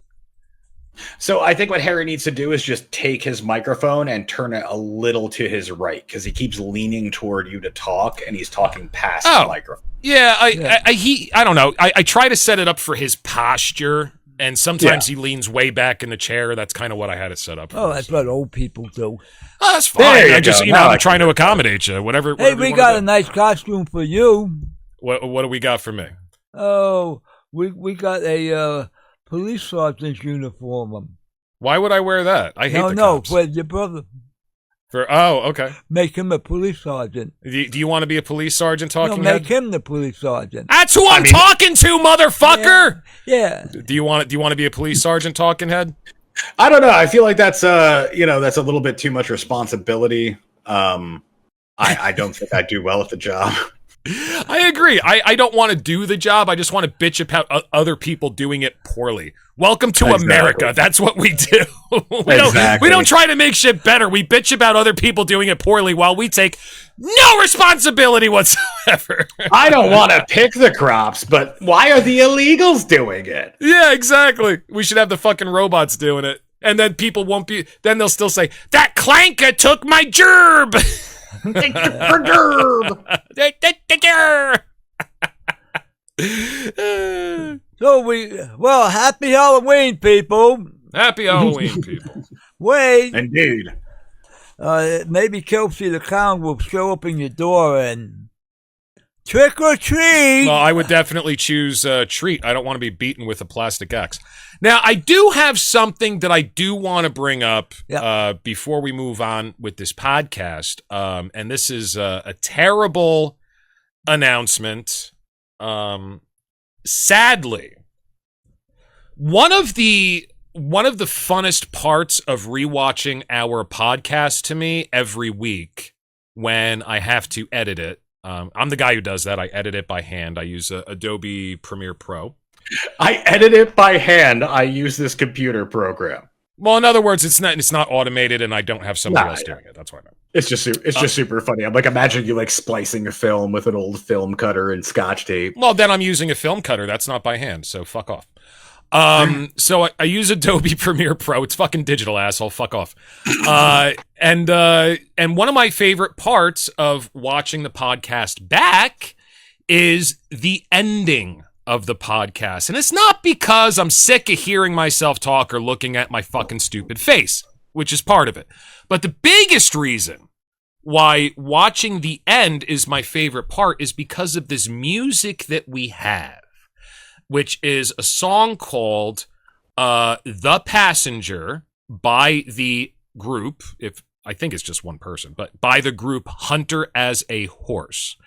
So I think what Harry needs to do is just take his microphone and turn it a little to his right, because he keeps leaning toward you to talk, and he's talking past the microphone. Yeah, I don't know. I try to set it up for his posture, and sometimes he leans way back in the chair. That's kind of what I had it set up for. Oh, that's what old people do. Oh, that's fine. There you I just, go. I'm trying to accommodate you. Whatever. Hey, whatever we you got wanna a do. nice costume for you. What do we got for me? Oh, we got a police sergeant's uniform. Why would I wear that? I hate the No, cops. for your brother. Okay. Make him a police sergeant. Do you want to be a police sergeant, Talking No, Head? make him the police sergeant. That's who I'm talking to, motherfucker. Yeah. Do you want to be a police sergeant, Talking Head? I don't know. I feel like that's that's a little bit too much responsibility. I don't think I'd do well at the job. I agree. I don't want to do the job. I just want to bitch about other people doing it poorly. Welcome to America. That's what we do. We don't try to make shit better. We bitch about other people doing it poorly while we take no responsibility whatsoever. I don't want to pick the crops, but why are the illegals doing it? Yeah, exactly. We should have the fucking robots doing it. And then people won't be, then they'll still say, that clanker took my gerb. So happy Halloween, people. Happy Halloween, people. Wait. Indeed. Maybe Kelsey the Clown will show up in your door and trick or treat. Well, I would definitely choose treat. I don't want to be beaten with a plastic axe. Now, I do have something that I do want to bring up before we move on with this podcast. And this is a terrible announcement. Sadly, one of the funnest parts of rewatching our podcast to me every week when I have to edit it. I'm the guy who does that. I edit it by hand. I use Adobe Premiere Pro. I edit it by hand. I use this computer program. Well, in other words, it's not automated, and I don't have somebody else doing it. That's why I know. It's just super funny. I'm like, imagine you like splicing a film with an old film cutter and Scotch tape. Well, then I'm using a film cutter. That's not by hand, so fuck off. So I use Adobe Premiere Pro. It's fucking digital, asshole. Fuck off. And one of my favorite parts of watching the podcast back is the ending of the podcast. And it's not because I'm sick of hearing myself talk or looking at my fucking stupid face, which is part of it. But the biggest reason why watching the end is my favorite part is because of this music that we have, which is a song called The Passenger by the group, I think it's just one person, but by the group Hunter as a Horse.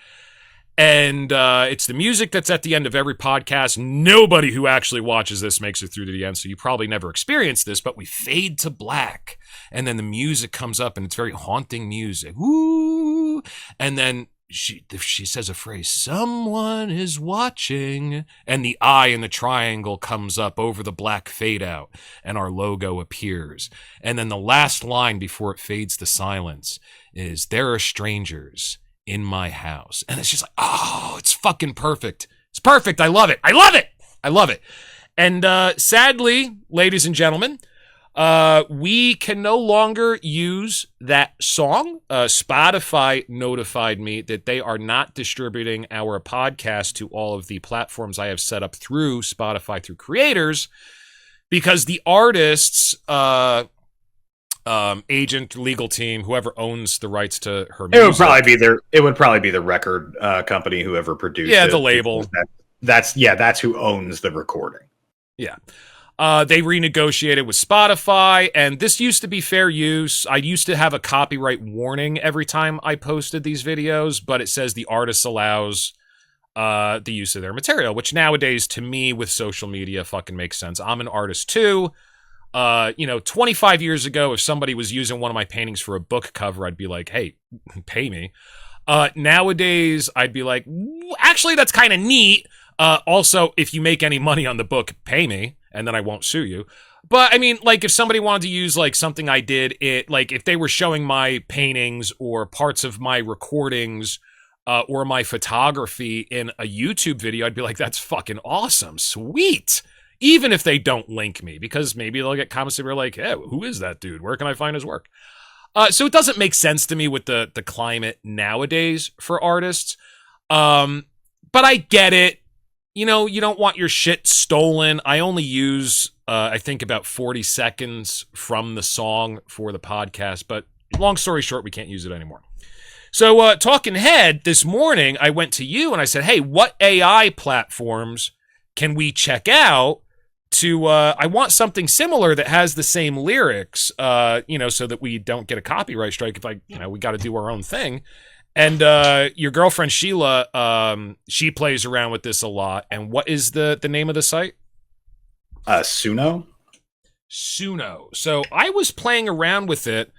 And it's the music that's at the end of every podcast. Nobody who actually watches this makes it through to the end, so you probably never experienced this, but we fade to black, and then the music comes up, and it's very haunting music. Woo! And then she says a phrase, someone is watching, and the eye in the triangle comes up over the black fade out, and our logo appears. And then the last line before it fades to silence is, there are strangers in my house. And it's just like, oh, it's fucking perfect. It's perfect. I love it. I love it. I love it. And sadly, ladies and gentlemen, we can no longer use that song. Spotify notified me that they are not distributing our podcast to all of the platforms I have set up through Spotify, through creators, because the artists, agent, legal team, whoever owns the rights to her music. It would probably be the record company, whoever produced it. Yeah, the label. That's who owns the recording. Yeah. They renegotiated with Spotify, and this used to be fair use. I used to have a copyright warning every time I posted these videos, but it says the artist allows the use of their material, which nowadays, to me, with social media, fucking makes sense. I'm an artist too. 25 years ago, if somebody was using one of my paintings for a book cover, I'd be like, hey, pay me. Nowadays, I'd be like, actually, that's kind of neat. Also, if you make any money on the book, pay me, and then I won't sue you. But I mean, like if somebody wanted to use like something I did, like if they were showing my paintings or parts of my recordings or my photography in a YouTube video, I'd be like, that's fucking awesome. Sweet. Even if they don't link me, because maybe they'll get comments that are like, hey, who is that dude? Where can I find his work? So it doesn't make sense to me with the climate nowadays for artists. But I get it. You know, you don't want your shit stolen. I only use, I think, about 40 seconds from the song for the podcast. But long story short, we can't use it anymore. So Talking Head, this morning, I went to you and I said, hey, what AI platforms can we check out to, I want something similar that has the same lyrics, you know, so that we don't get a copyright strike if we got to do our own thing. And your girlfriend Sheila, she plays around with this a lot. And what is the name of the site? Suno. Suno. So I was playing around with it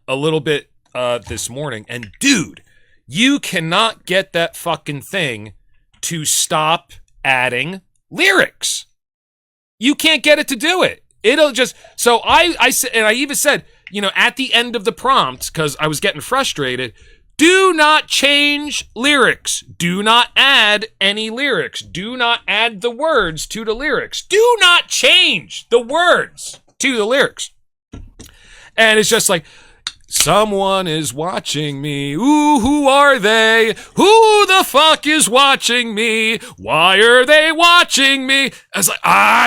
a little bit this morning, and dude, you cannot get that fucking thing to stop adding lyrics. You can't get it to do it. It'll just, so I said, and I even said, you know, at the end of the prompt, because I was getting frustrated, do not change lyrics. Do not add any lyrics. Do not add the words to the lyrics. Do not change the words to the lyrics. And it's just like, someone is watching me. Ooh, who are they? Who the fuck is watching me? Why are they watching me? I was like,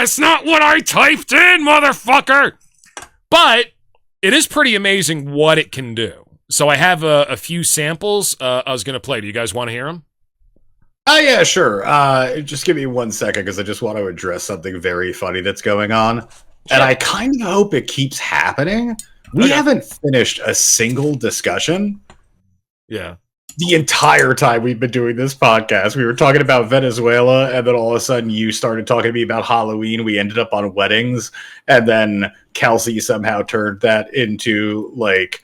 it's not what I typed in, motherfucker. But it is pretty amazing what it can do. So I have a few samples I was going to play. Do you guys want to hear them? Oh, yeah, sure. Just give me 1 second because I just want to address something very funny that's going on. Sure. And I kind of hope it keeps happening. We haven't finished a single discussion. Yeah. The entire time we've been doing this podcast. We were talking about Venezuela, and then all of a sudden you started talking to me about Halloween. We ended up on weddings, and then Kelsey somehow turned that into, like,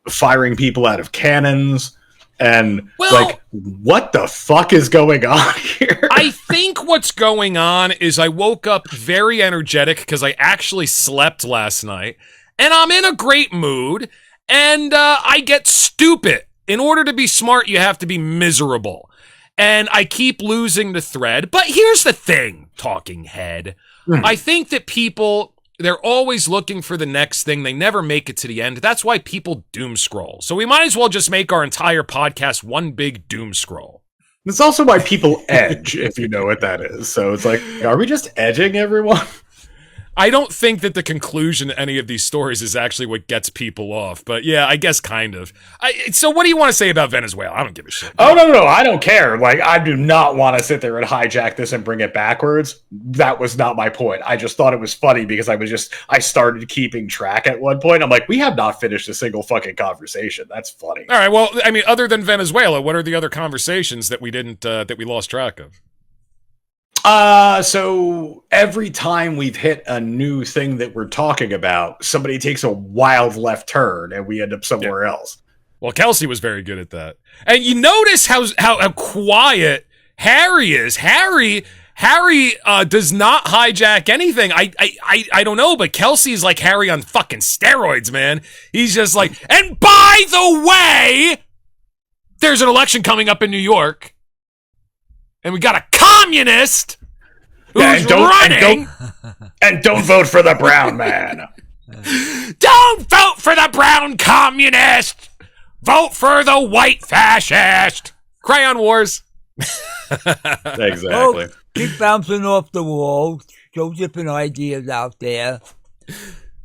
firing people out of cannons. And, what the fuck is going on here? I think what's going on is I woke up very energetic because I actually slept last night. And I'm in a great mood, and I get stupid. In order to be smart, you have to be miserable. And I keep losing the thread. But here's the thing, Talking Head. I think that people, they're always looking for the next thing. They never make it to the end. That's why people doom scroll. So we might as well just make our entire podcast one big doom scroll. It's also why people edge, if you know what that is. So it's like, are we just edging everyone? I don't think that the conclusion to any of these stories is actually what gets people off, but yeah, I guess kind of. So what do you want to say about Venezuela? I don't give a shit. Oh, no, I don't care. Like, I do not want to sit there and hijack this and bring it backwards. That was not my point. I just thought it was funny because I started keeping track at one point. I'm like, we have not finished a single fucking conversation. That's funny. All right, well, I mean, other than Venezuela, what are the other conversations that we didn't, that we lost track of? So every time we've hit a new thing that we're talking about, somebody takes a wild left turn and we end up somewhere else. Well, Kelsey was very good at that. And you notice how quiet Harry is. Harry does not hijack anything. I don't know, but Kelsey's like Harry on fucking steroids, man. He's just like, and by the way, there's an election coming up in New York. And we got a communist who's running. And don't vote for the brown man. Don't vote for the brown communist. Vote for the white fascist. Crayon Wars. Exactly. Well, keep bouncing off the wall. Show different ideas out there.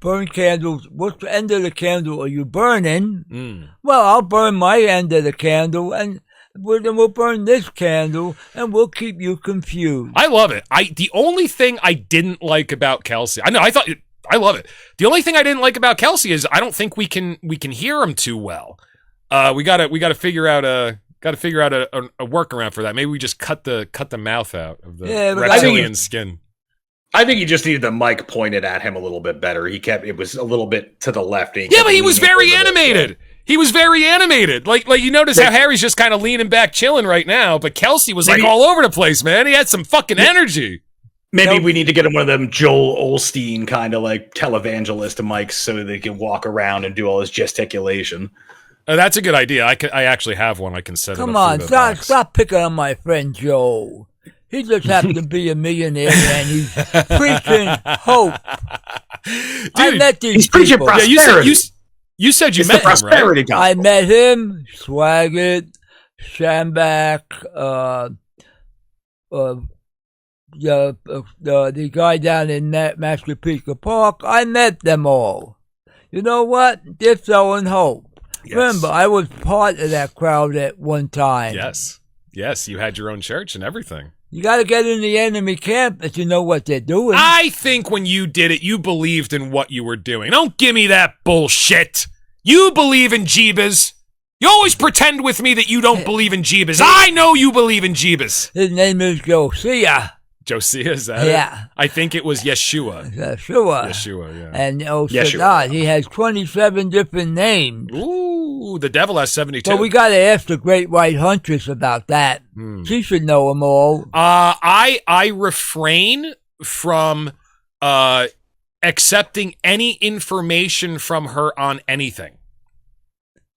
Burn candles. What end of the candle are you burning? Well, I'll burn my end of the candle, and then we'll burn this candle, and we'll keep you confused. I love it. The only thing I didn't like about Kelsey, I love it. The only thing I didn't like about Kelsey is I don't think we can hear him too well. We gotta figure out a workaround for that. Maybe we just cut the mouth out of the reptilian skin. I think he just needed the mic pointed at him a little bit better. It was a little bit to the left. Yeah, but he was very animated. He was very animated. Like you notice how Harry's just kind of leaning back, chilling right now, but Kelsey was like all over the place, man. He had some fucking energy. Maybe we need to get him one of them Joel Olstein kind of like televangelist mics so they can walk around and do all his gesticulation. That's a good idea. I actually have one. I can set it up. Come on, stop picking on my friend Joe. He just happened to be a millionaire and he's preaching hope. Dude, I met these he's preaching people. prosperity. You said you It's met the prosperity him, right? gospel. I met him, Swaggart, Shambach, the guy down in Massapequa Park. I met them all. You know what? They're selling hope. Yes. Remember, I was part of that crowd at one time. Yes, you had your own church and everything. You got to get in the enemy camp if you know what they're doing. I think when you did it, you believed in what you were doing. Don't give me that bullshit. You believe in Jeebus. You always pretend with me that you don't believe in Jeebus. I know you believe in Jeebus. His name is Josiah. Josiah, is that Yeah. it? I think it was Yeshua. Yeshua, yeah. And Yeshua. Shaddad. He has 27 different names. Ooh, the devil has 72. So we got to ask the Great White Huntress about that. She should know them all. I refrain from accepting any information from her on anything.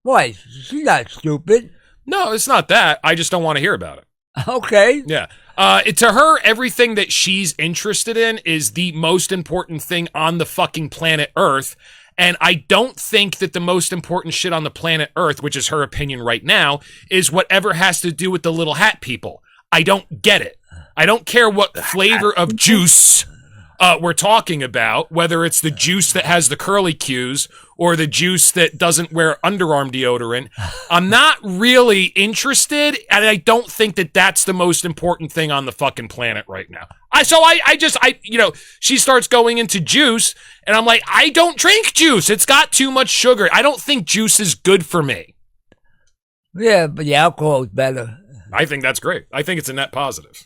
Why? She's not stupid. No, it's not that. I just don't want to hear about it. Okay. Yeah. To her, everything that she's interested in is the most important thing on the fucking planet Earth. And I don't think that the most important shit on the planet Earth, which is her opinion right now, is whatever has to do with the little hat people. I don't get it. I don't care what flavor of juice we're talking about, whether it's the juice that has the curly cues or the juice that doesn't wear underarm deodorant. I'm not really interested, and I don't think that that's the most important thing on the fucking planet right now. She starts going into juice, and I'm like, I don't drink juice. It's got too much sugar. I don't think juice is good for me. Yeah, but the alcohol is better. I think that's great. I think it's a net positive.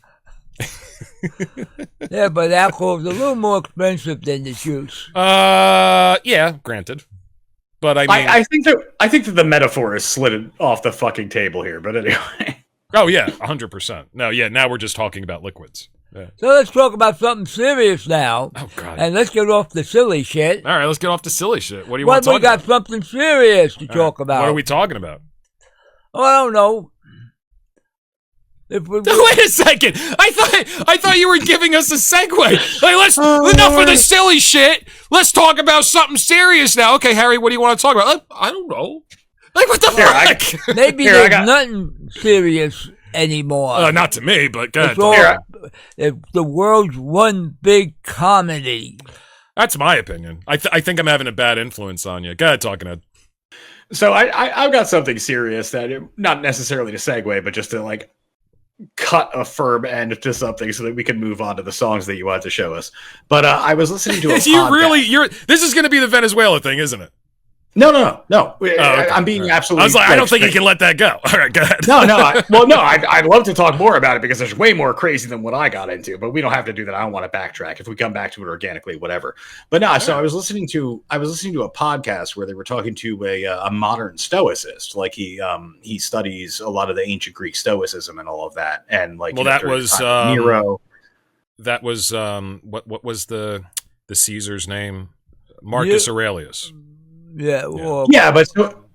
Yeah, but alcohol is a little more expensive than the juice. Yeah, granted. But I mean, I think that the metaphor is slid off the fucking table here. But anyway. Oh yeah, 100%. No, yeah. Now we're just talking about liquids. Yeah. So let's talk about something serious now. Oh god. And let's get off the silly shit. All right, let's get off the silly shit. What do you want to talk We got about? something serious to talk about. What are we talking about? Oh, I don't know. Wait a second. I thought you were giving us a segue. Like, enough of the silly shit. Let's talk about something serious now. Okay, Harry, what do you want to talk about? I don't know. Like, what the fuck? Maybe there's nothing serious anymore. Not to me, but God. It's the world's one big comedy. That's my opinion. I think I'm having a bad influence on you. Go ahead, talking Ed. So I've got something serious that, not necessarily to segue, but just to like cut a firm end to something so that we can move on to the songs that you wanted to show us. But I was listening to a podcast. This is going to be the Venezuela thing, isn't it? No. Oh, okay. I'm being absolutely. I was like, I don't think you can let that go. All right, go ahead. I'd love to talk more about it because there's way more crazy than what I got into. But we don't have to do that. I don't want to backtrack. If we come back to it organically, whatever. But no, so I was listening to a podcast where they were talking to a modern stoicist. Like he studies a lot of the ancient Greek stoicism and all of that. And like, that was Nero. That was what was the Caesar's name? Marcus Aurelius. Yeah. But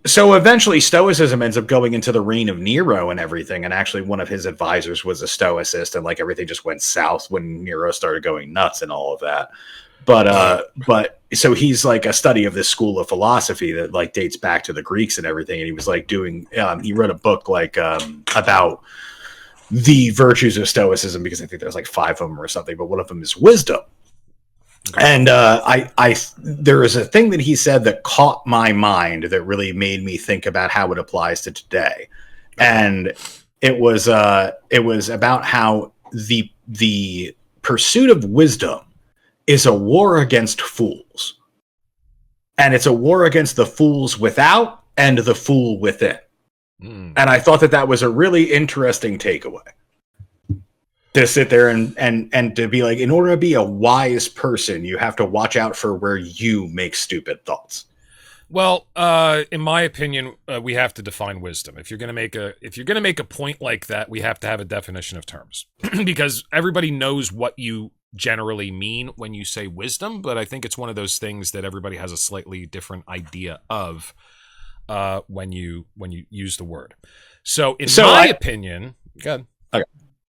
so eventually Stoicism ends up going into the reign of Nero and everything. And actually one of his advisors was a Stoicist, and like everything just went south when Nero started going nuts and all of that. But so he's like a study of this school of philosophy that like dates back to the Greeks and everything. And he was like doing, he wrote a book like about the virtues of Stoicism, because I think there's like 5 of them or something, but one of them is wisdom. And there is a thing that he said that caught my mind that really made me think about how it applies to today. And it was about how the pursuit of wisdom is a war against fools. And it's a war against the fools without and the fool within. And I thought that was a really interesting takeaway. To sit there and to be like, in order to be a wise person, you have to watch out for where you make stupid thoughts. Well, in my opinion, we have to define wisdom. If you're going to make a point like that, we have to have a definition of terms because everybody knows what you generally mean when you say wisdom, but I think it's one of those things that everybody has a slightly different idea of when you use the word. So in my opinion, good. Okay.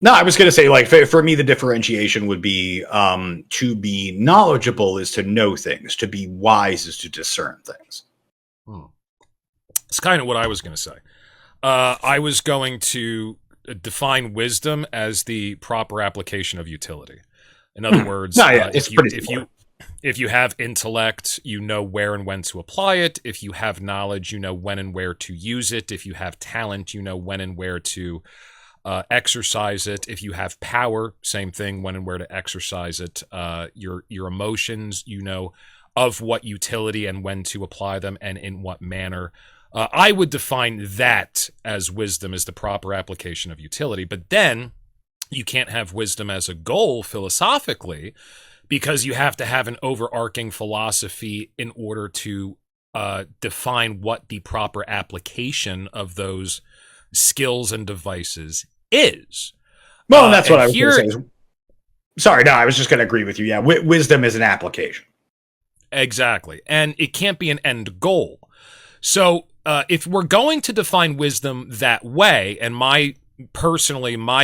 No, I was going to say, like, for me, the differentiation would be to be knowledgeable is to know things. To be wise is to discern things. It's kind of what I was going to say. I was going to define wisdom as the proper application of utility. In other words, if you have intellect, you know where and when to apply it. If you have knowledge, you know when and where to use it. If you have talent, you know when and where to exercise it. If you have power, same thing, when and where to exercise it. Your emotions, you know of what utility and when to apply them and in what manner. I would define that as wisdom, as the proper application of utility. But then you can't have wisdom as a goal philosophically, because you have to have an overarching philosophy in order to define what the proper application of those skills and devices is. Well, that's what I was going to say. Sorry, no, I was just going to agree with you. Yeah, wisdom is an application. Exactly. And it can't be an end goal. So if we're going to define wisdom that way, and my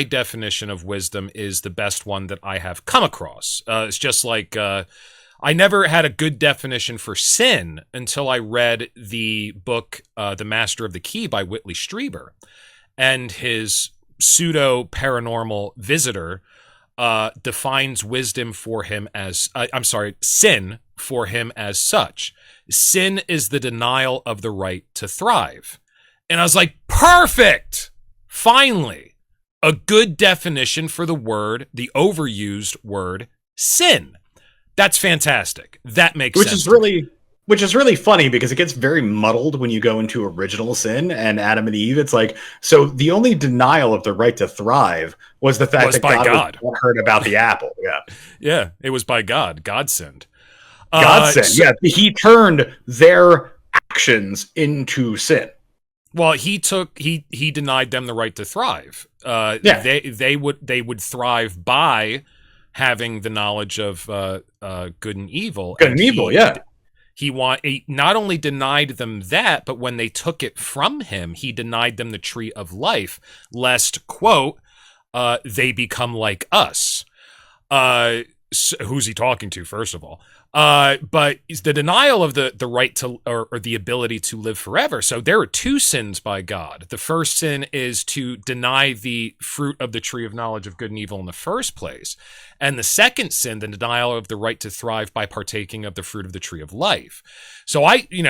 definition of wisdom is the best one that I have come across. It's just like I never had a good definition for sin until I read the book The Master of the Key by Whitley Strieber, and his pseudo-paranormal visitor defines wisdom for him as, sin for him as such. Sin is the denial of the right to thrive. And I was like, perfect! Finally, a good definition for the overused word, sin. That's fantastic. That makes sense. Which is really funny, because it gets very muddled when you go into original sin and Adam and Eve. It's like, so the only denial of the right to thrive was the fact that God heard about the apple. Yeah. Yeah, it was by God. God sinned. God sinned. Yeah, he turned their actions into sin. Well, he denied them the right to thrive. They would thrive by having the knowledge of good and evil. Good and evil, yeah. He not only denied them that, but when they took it from him, he denied them the tree of life, lest, quote, they become like us. So who's he talking to, first of all? But the denial of the right to, or the ability to live forever. So there are two sins by God. The first sin is to deny the fruit of the tree of knowledge of good and evil in the first place. And the second sin, the denial of the right to thrive by partaking of the fruit of the tree of life. So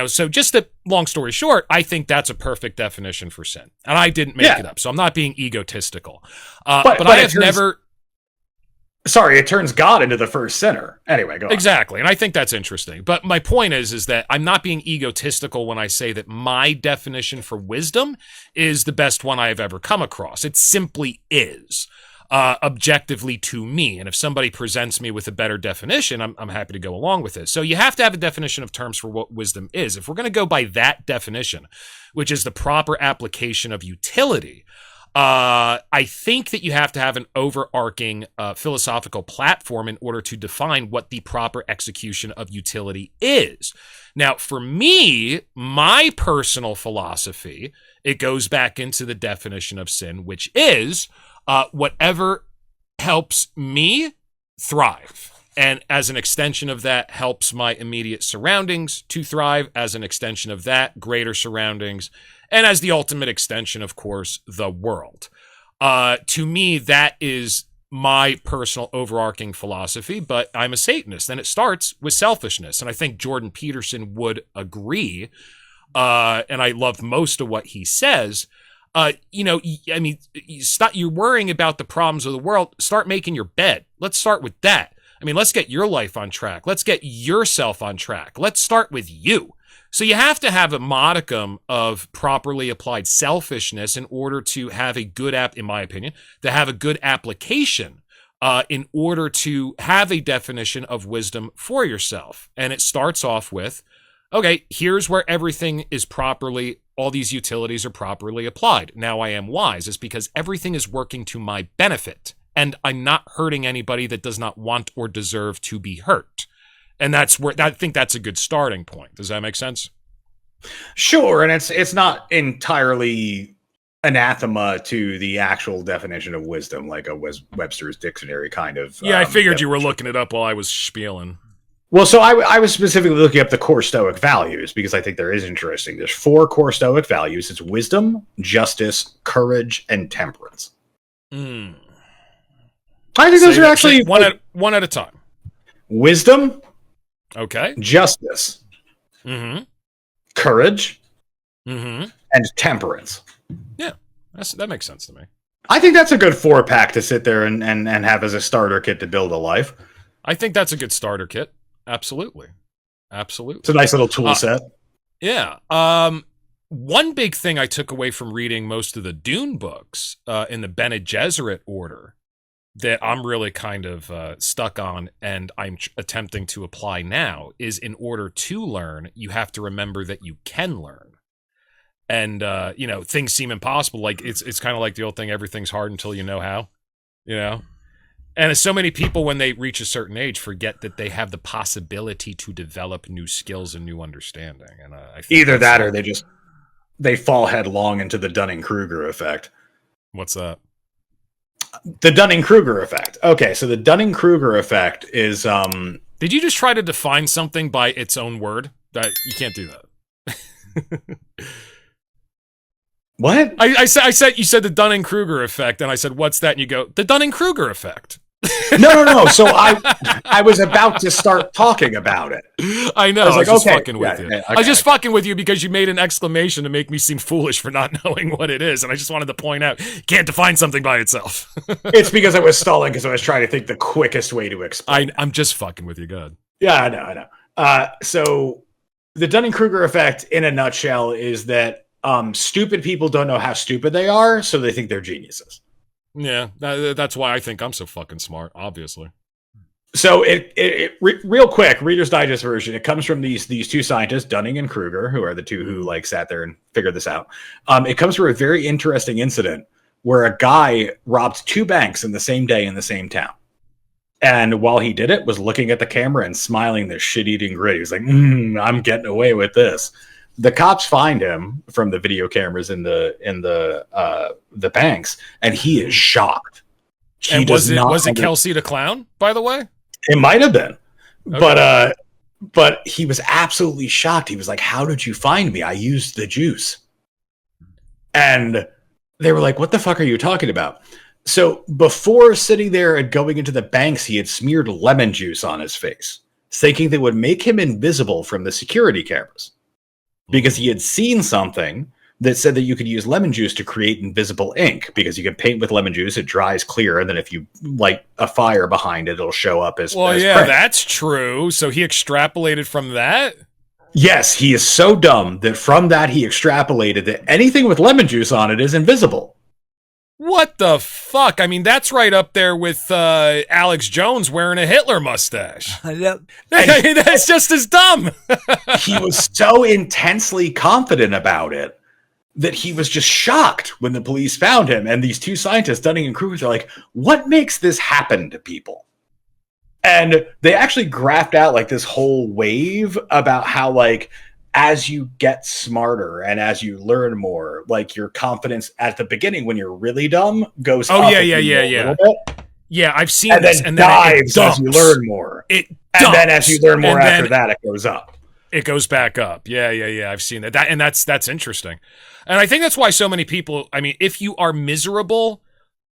so just a long story short, I think that's a perfect definition for sin. And I didn't make it up. So I'm not being egotistical. But I have never... Sorry, it turns God into the first sinner. Anyway, go on. Exactly, and I think that's interesting. But my point is that I'm not being egotistical when I say that my definition for wisdom is the best one I have ever come across. It simply is, objectively to me. And if somebody presents me with a better definition, I'm happy to go along with it. So you have to have a definition of terms for what wisdom is. If we're going to go by that definition, which is the proper application of utility, I think that you have to have an overarching philosophical platform in order to define what the proper execution of utility is. Now, for me, my personal philosophy, it goes back into the definition of sin, which is whatever helps me thrive. And as an extension of that, helps my immediate surroundings to thrive. As an extension of that, greater surroundings. And as the ultimate extension, of course, the world. To me, that is my personal overarching philosophy, but I'm a Satanist, and it starts with selfishness. And I think Jordan Peterson would agree, and I love most of what he says. Stop, you're worrying about the problems of the world. Start making your bed. Let's start with that. Let's get your life on track. Let's get yourself on track. Let's start with you. So you have to have a modicum of properly applied selfishness in order to have a good in my opinion, to have a good application in order to have a definition of wisdom for yourself. And it starts off with, okay, here's where everything is properly, all these utilities are properly applied. Now I am wise. It's because everything is working to my benefit. and I'm not hurting anybody that does not want or deserve to be hurt. And that's where I think that's a good starting point. Does that make sense? Sure, and it's not entirely anathema to the actual definition of wisdom, like a Webster's dictionary kind of. Yeah, I figured you were looking it up while I was spieling. Well, so I was specifically looking up the core Stoic values because I think they're interesting. There's 4 core Stoic values. It's wisdom, justice, courage, and temperance. Mm. I think those are actually one at a time. Wisdom, okay, justice, courage, and temperance. Yeah, that makes sense to me. I think that's a good 4-pack to sit there and have as a starter kit to build a life. I think that's a good starter kit. Absolutely. It's a nice little tool set. Yeah. One big thing I took away from reading most of the Dune books in the Bene Gesserit order that I'm really kind of stuck on and I'm attempting to apply now is in order to learn, you have to remember that you can learn. And, things seem impossible. Like it's kind of like the old thing, everything's hard until you know how, And so many people, when they reach a certain age, forget that they have the possibility to develop new skills and new understanding. And I think either that or they fall headlong into the Dunning-Kruger effect. What's that? The Dunning-Kruger effect. Okay, so the Dunning-Kruger effect is... Did you just try to define something by its own word? You can't do that. What? I said you said the Dunning-Kruger effect, and I said, what's that? And you go, the Dunning-Kruger effect. No. So I was about to start talking about it. I know. I was just fucking with you. Okay. I was just fucking with you because you made an exclamation to make me seem foolish for not knowing what it is, and I just wanted to point out, can't define something by itself. It's because I was stalling because I was trying to think the quickest way to explain. I'm just fucking with you. Good. Yeah, I know. So the Dunning-Kruger effect, in a nutshell, is that stupid people don't know how stupid they are, so they think they're geniuses. Yeah, that's why I think I'm so fucking smart, obviously. So real quick, Reader's Digest version, it comes from these 2 scientists, Dunning and Kruger, who are the 2 who sat there and figured this out. It comes from a very interesting incident where a guy robbed 2 banks in the same day in the same town. And while he did it, was looking at the camera and smiling this shit-eating grin. He was like, I'm getting away with this. The cops find him from the video cameras in the banks, and he is shocked. And was it Kelsey the Clown, by the way? It might have been, okay. but he was absolutely shocked. He was like, "How did you find me? I used the juice." And they were like, "What the fuck are you talking about?" So before sitting there and going into the banks, he had smeared lemon juice on his face, thinking that would make him invisible from the security cameras. Because he had seen something that said that you could use lemon juice to create invisible ink, because you can paint with lemon juice, it dries clear, and then if you light a fire behind it, it'll show up as well, as yeah, print. That's true. So he extrapolated from that? Yes, he is so dumb that from that he extrapolated that anything with lemon juice on it is invisible. What the fuck? I mean, that's right up there with Alex Jones wearing a Hitler mustache. Yep. That's just as dumb. He was so intensely confident about it that he was just shocked when the police found him. And these 2 scientists, Dunning and Kruger, are like, what makes this happen to people? And they actually graphed out this whole wave about how as you get smarter and as you learn more, your confidence at the beginning when you're really dumb goes up. Yeah. Yeah, I've seen this. And then dives as you learn more. And then as you learn more after that, it goes up. It goes back up. Yeah. I've seen that. And that's interesting. And I think that's why so many people, I mean, if you are miserable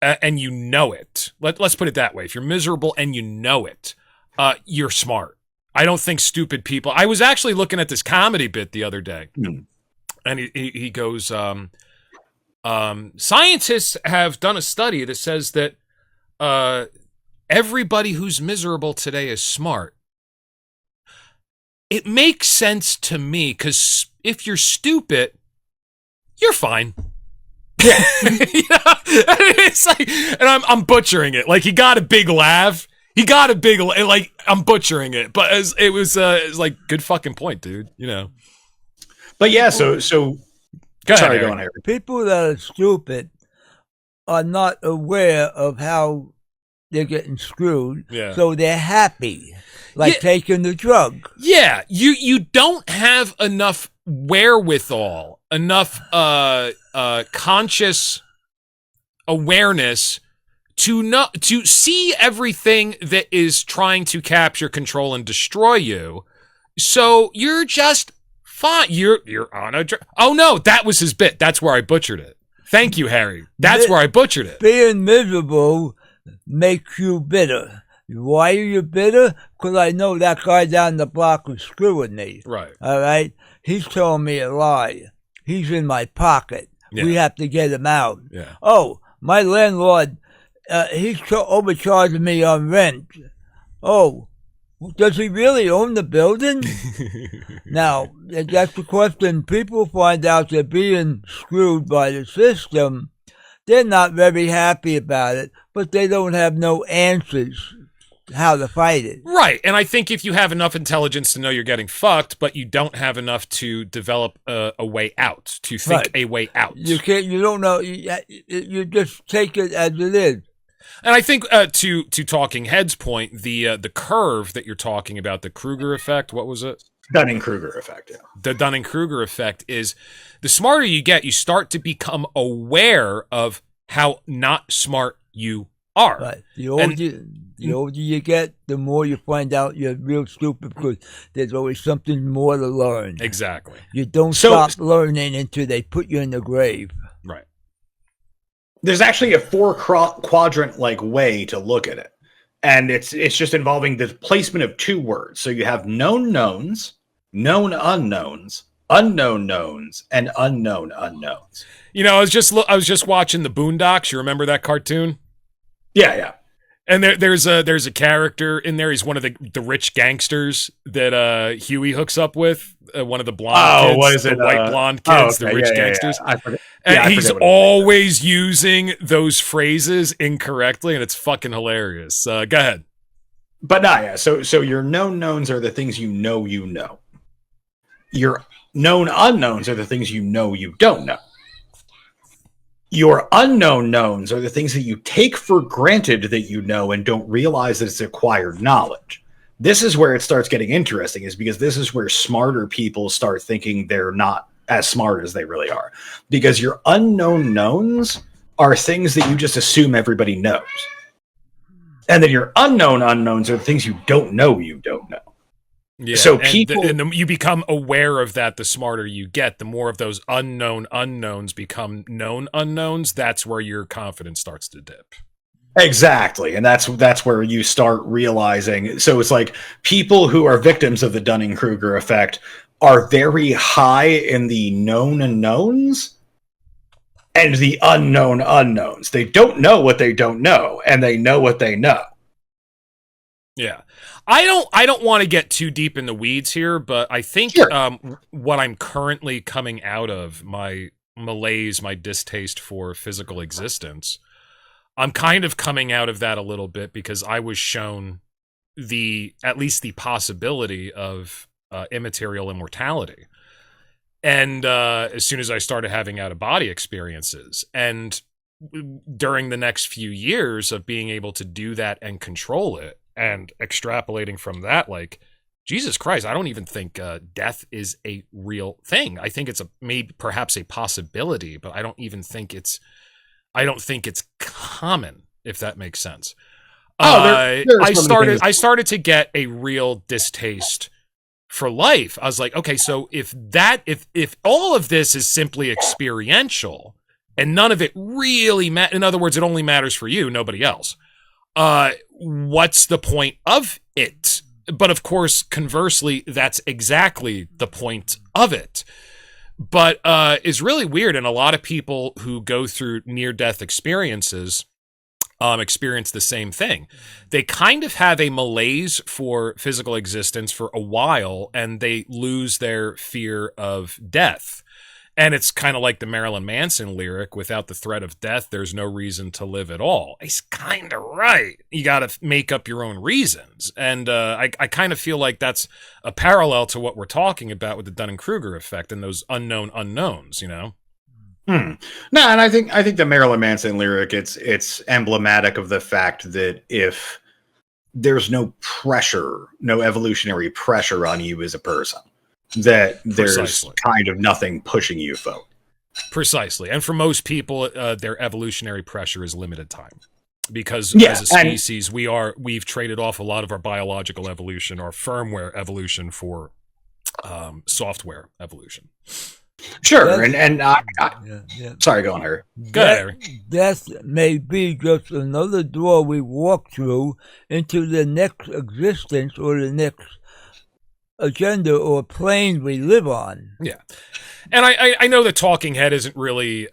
and you know it, let's put it that way. If you're miserable and you know it, you're smart. I don't think stupid people. I was actually looking at this comedy bit the other day, and he goes, scientists have done a study that says that everybody who's miserable today is smart. It makes sense to me, because if you're stupid, you're fine. Yeah. It's and I'm butchering it. He got a big laugh. I'm butchering it, but it was good fucking point, dude. But yeah, so go on, Harry. People that are stupid are not aware of how they're getting screwed. Yeah. So they're happy, like taking the drug. Yeah, you don't have enough wherewithal, enough conscious awareness to see everything that is trying to capture, control, and destroy you. So you're just fine. You're on a oh no, that was his bit. That's where I butchered it. Thank you, Harry. That's where I butchered it. Being miserable makes you bitter. Why are you bitter? Because I know that guy down the block was screwing me. Right. All right? He's telling me a lie. He's in my pocket. Yeah. We have to get him out. Yeah. Oh, my landlord, he's overcharging me on rent. Oh, does he really own the building? Now, that's the question. People find out they're being screwed by the system. They're not very happy about it, but they don't have no answers how to fight it. Right, and I think if you have enough intelligence to know you're getting fucked, but you don't have enough to develop a way out, to think a way out. You can't. You don't know. You just take it as it is. And I think to Talking Head's point, the curve that you're talking about, the Kruger effect, what was it? Dunning-Kruger effect, yeah. The Dunning-Kruger effect is the smarter you get, you start to become aware of how not smart you are. Right. The older you get, the more you find out you're real stupid because there's always something more to learn. Exactly. You don't stop learning until they put you in the grave. Right. There's actually a 4-quadrant like way to look at it. And it's just involving the placement of 2 words. So you have known knowns, known unknowns, unknown knowns, and unknown unknowns. You know, I was just watching the Boondocks. You remember that cartoon? Yeah. And there's a character in there. He's one of the rich gangsters that Huey hooks up with. One of the blonde kids, what is it? The white blonde kids, the rich gangsters. I forget. And he's always using those phrases incorrectly, and it's fucking hilarious. Go ahead. But no, yeah. So your known knowns are the things you know you know. Your known unknowns are the things you know you don't know. Your unknown knowns are the things that you take for granted that you know and don't realize that it's acquired knowledge. This is where it starts getting interesting, is because this is where smarter people start thinking they're not as smart as they really are. Because your unknown knowns are things that you just assume everybody knows. And then your unknown unknowns are the things you don't know you don't know. Yeah, so people, you become aware of that the smarter you get. The more of those unknown unknowns become known unknowns. That's where your confidence starts to dip. Exactly. And that's where you start realizing. So it's like people who are victims of the Dunning-Kruger effect are very high in the known unknowns and the unknown unknowns. They don't know what they don't know, and they know what they know. Yeah. I don't want to get too deep in the weeds here, but I think what I'm currently coming out of, my malaise, my distaste for physical existence, I'm kind of coming out of that a little bit because I was shown at least the possibility of immaterial immortality. And as soon as I started having out-of-body experiences, and during the next few years of being able to do that and control it, and extrapolating from that, like, Jesus Christ, I don't even think death is a real thing. I think it's perhaps a possibility, but I don't think it's common, if that makes sense. I started to get a real distaste for life. I was like, okay, so if all of this is simply experiential and none of it really in other words, it only matters for you, nobody else. What's the point of it? But of course, conversely, that's exactly the point of it. But it's really weird, and a lot of people who go through near-death experiences experience the same thing. They kind of have a malaise for physical existence for a while, and they lose their fear of death. And it's kind of like the Marilyn Manson lyric, without the threat of death, there's no reason to live at all. He's kind of right. You got to make up your own reasons. And I kind of feel like that's a parallel to what we're talking about with the Dunning-Kruger effect and those unknown unknowns, you know? No, and I think the Marilyn Manson lyric, it's emblematic of the fact that if there's no pressure, no evolutionary pressure on you as a person, that there's Precisely. kind of nothing pushing you forward. Precisely. And for most people, their evolutionary pressure is limited time. Because Yeah, as a species, we've traded off a lot of our biological evolution, our firmware evolution, for software evolution. Sure, and I Yeah. sorry, go on, Harry. Go ahead, Harry. Death may be just another door we walk through into the next existence or the next agenda or plane we live on. Yeah. And I know that Talking Head isn't really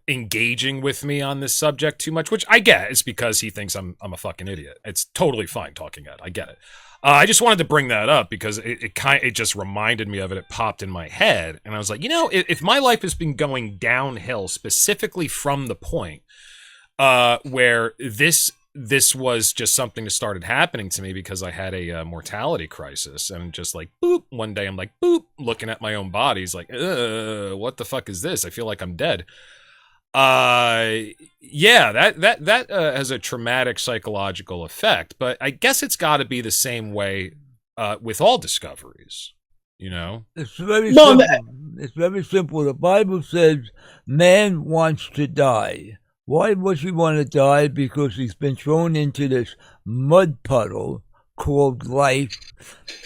engaging with me on this subject too much, which I get. It's because he thinks I'm a fucking idiot. It's totally fine, Talking Head. I get it. I just wanted to bring that up because it just reminded me of it. It popped in my head, and I was like, if my life has been going downhill specifically from the point where this was just something that started happening to me because I had a mortality crisis, and just like boop, one day I'm like boop, looking at my own body, it's like, what the fuck is this? I feel like I'm dead. Yeah, that has a traumatic psychological effect, but I guess it's got to be the same way with all discoveries, It's very simple. It's very simple. The Bible says man wants to die. Why would he want to die? Because he's been thrown into this mud puddle called life,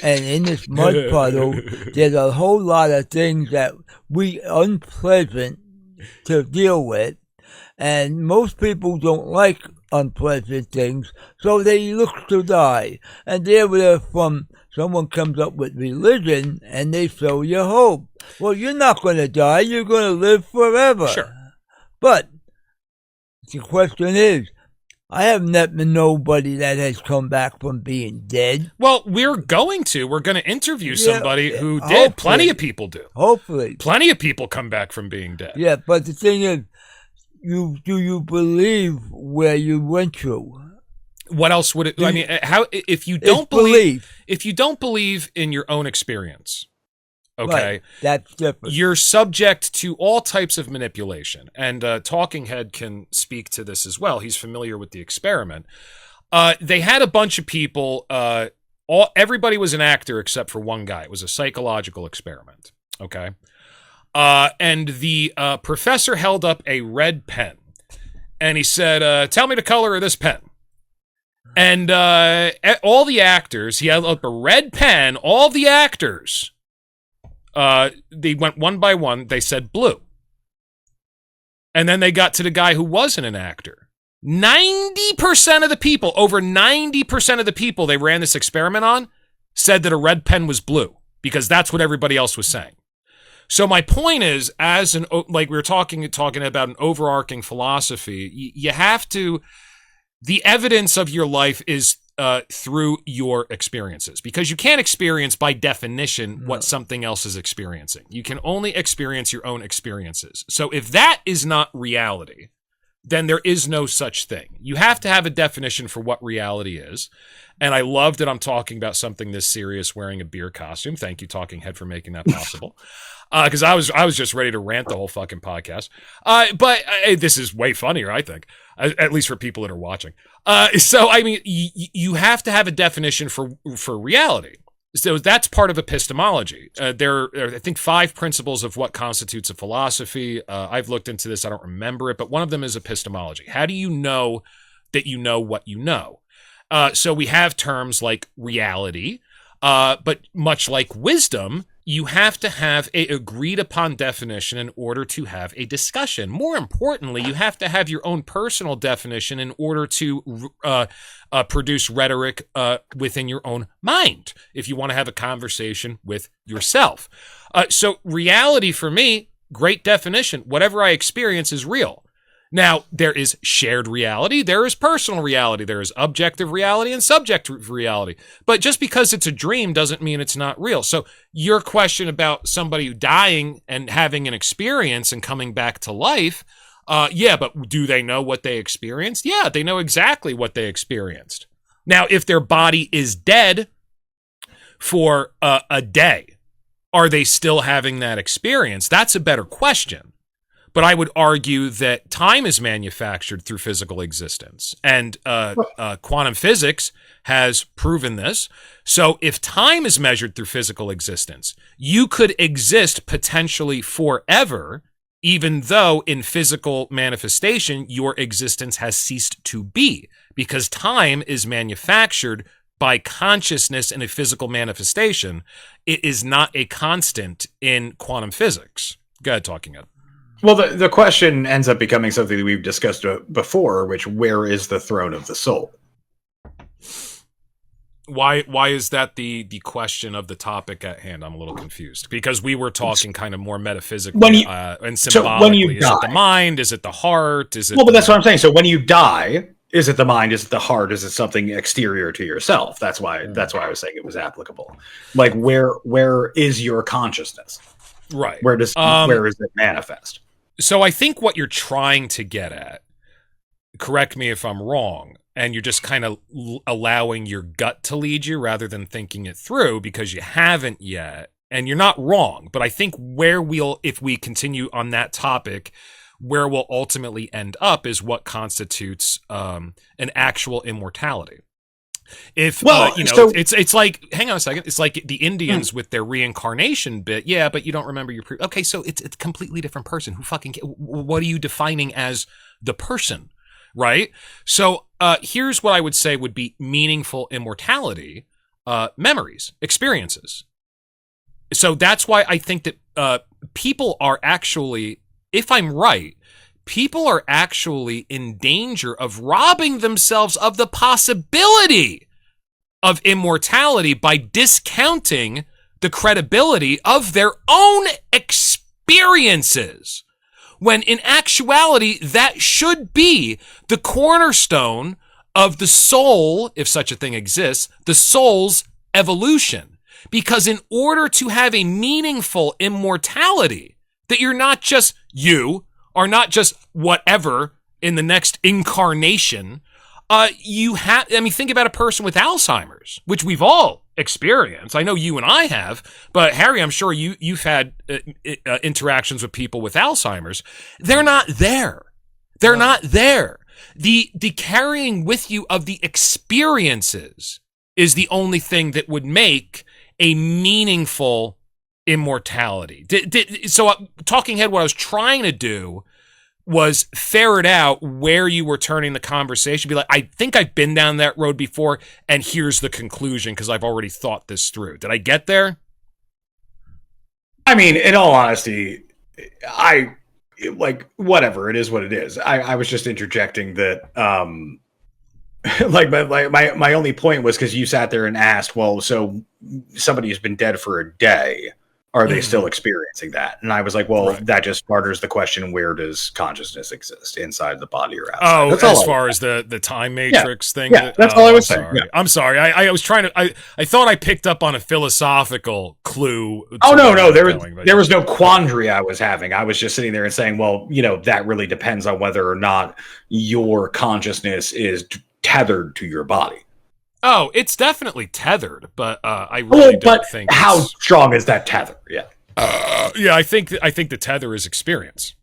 and in this mud puddle there's a whole lot of things that we unpleasant to deal with, and most people don't like unpleasant things, so they look to die. And from someone comes up with religion and they sell you hope. Well, you're not going to die, you're going to live forever. Sure. But the question is, I have met nobody that has come back from being dead. Well, we're going to interview somebody who did. Hopefully. Plenty of people do. Hopefully. Plenty of people come back from being dead. Yeah, but the thing is, do you believe where you went through? What else would it? I mean, how if you don't believe in your own experience, okay, right, that's different. You're subject to all types of manipulation, and Talking Head can speak to this as well. He's familiar with the experiment. They had a bunch of people. Everybody was an actor except for one guy. It was a psychological experiment. Okay. And the professor held up a red pen, and he said, "Tell me the color of this pen." And all the actors, he held up a red pen. All the actors, they went one by one. They said blue, and then they got to the guy who wasn't an actor. 90% of the people, over 90% of the people they ran this experiment on, said that a red pen was blue because that's what everybody else was saying. So my point is, like we were talking about an overarching philosophy, you have to, the evidence of your life is through your experiences, because you can't experience by definition what something else is experiencing. You can only experience your own experiences. So if that is not reality, then there is no such thing. You have to have a definition for what reality is. And I love that I'm talking about something this serious wearing a beer costume. Thank you, Talking Head, for making that possible. Because I was just ready to rant the whole fucking podcast. But this is way funnier, I think, at least for people that are watching. So, I mean, you have to have a definition for reality. So that's part of epistemology. There are, I think, 5 principles of what constitutes a philosophy. I've looked into this. I don't remember it, but one of them is epistemology. How do you know that you know what you know? So we have terms like reality, but much like wisdom, you have to have a agreed upon definition in order to have a discussion. More importantly, you have to have your own personal definition in order to produce rhetoric within your own mind if you want to have a conversation with yourself. So reality for me, great definition. Whatever I experience is real. Now, there is shared reality, there is personal reality, there is objective reality and subjective reality. But just because it's a dream doesn't mean it's not real. So your question about somebody dying and having an experience and coming back to life, yeah, but do they know what they experienced? Yeah, they know exactly what they experienced. Now, if their body is dead for a day, are they still having that experience? That's a better question. But I would argue that time is manufactured through physical existence. And quantum physics has proven this. So if time is measured through physical existence, you could exist potentially forever, even though in physical manifestation, your existence has ceased to be, because time is manufactured by consciousness in a physical manifestation. It is not a constant in quantum physics. Go ahead, Talking Head. Well, the question ends up becoming something that we've discussed before, which, where is the throne of the soul? Why is that the question of the topic at hand? I'm a little confused, because we were talking kind of more metaphysically and symbolically. So when you die, is it the mind? Is it the heart? Is it? Well, but that's what I'm saying. So when you die, is it the mind? Is it the heart? Is it something exterior to yourself? That's why I was saying it was applicable. Like, where is your consciousness? Right. Where is it manifest? So I think what you're trying to get at, correct me if I'm wrong, and you're just kind of allowing your gut to lead you rather than thinking it through, because you haven't yet, and you're not wrong, but I think if we continue on that topic, where we'll ultimately end up is what constitutes an actual immortality. If it's like, hang on a second, it's like the Indians with their reincarnation bit. Yeah, but you don't remember your okay, so it's a completely different person. Who fucking what are you defining as the person, right? So here's what I would say would be meaningful immortality: memories, experiences. So that's why I think that people are actually, if I'm right, people are actually in danger of robbing themselves of the possibility of immortality by discounting the credibility of their own experiences, when in actuality that should be the cornerstone of the soul, if such a thing exists, the soul's evolution. Because in order to have a meaningful immortality, that you're not just you, are not just whatever in the next incarnation, think about a person with Alzheimer's, which we've all experienced. I know you and I have, but Harry, I'm sure you've had interactions with people with Alzheimer's. They're not there. They're not there. The carrying with you of the experiences is the only thing that would make a meaningful immortality. So Talking Head, what I was trying to do was ferret out where you were turning the conversation. Be like, I think I've been down that road before, and here's the conclusion, because I've already thought this through. Did I get there? I mean, in all honesty, whatever, it is what it is. I was just interjecting that my only point was because you sat there and asked, well, so somebody who's been dead for a day, are they still experiencing that? And I was like, well, that just starters the question, where does consciousness exist, inside the body or outside? Oh, as far as the time matrix thing? Yeah, that's all I was saying. Yeah. I'm sorry. I was trying to, I thought I picked up on a philosophical clue. Oh, no. There was no quandary I was having. I was just sitting there and saying, well, that really depends on whether or not your consciousness is tethered to your body. Oh, it's definitely tethered, but I really don't think. How strong is that tether? Yeah, I think the tether is experience.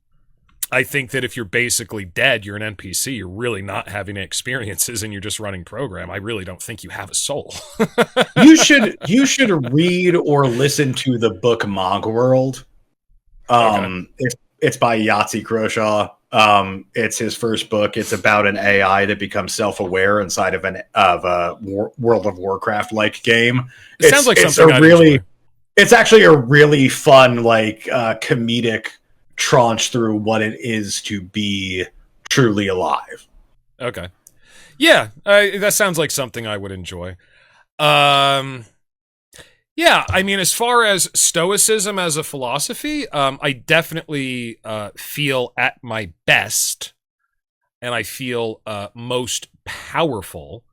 I think that if you're basically dead, you're an NPC. You're really not having experiences, and you're just running program. I really don't think you have a soul. You should read or listen to the book Mogworld. It's by Yahtzee Croshaw. It's his first book. It's about an AI that becomes self-aware inside of a World of Warcraft like game. It sounds like something I'd enjoy. It's actually a really fun, comedic tranche through what it is to be truly alive. Okay, yeah, that sounds like something I would enjoy. Yeah, I mean, as far as Stoicism as a philosophy, I definitely feel at my best, and I feel most powerful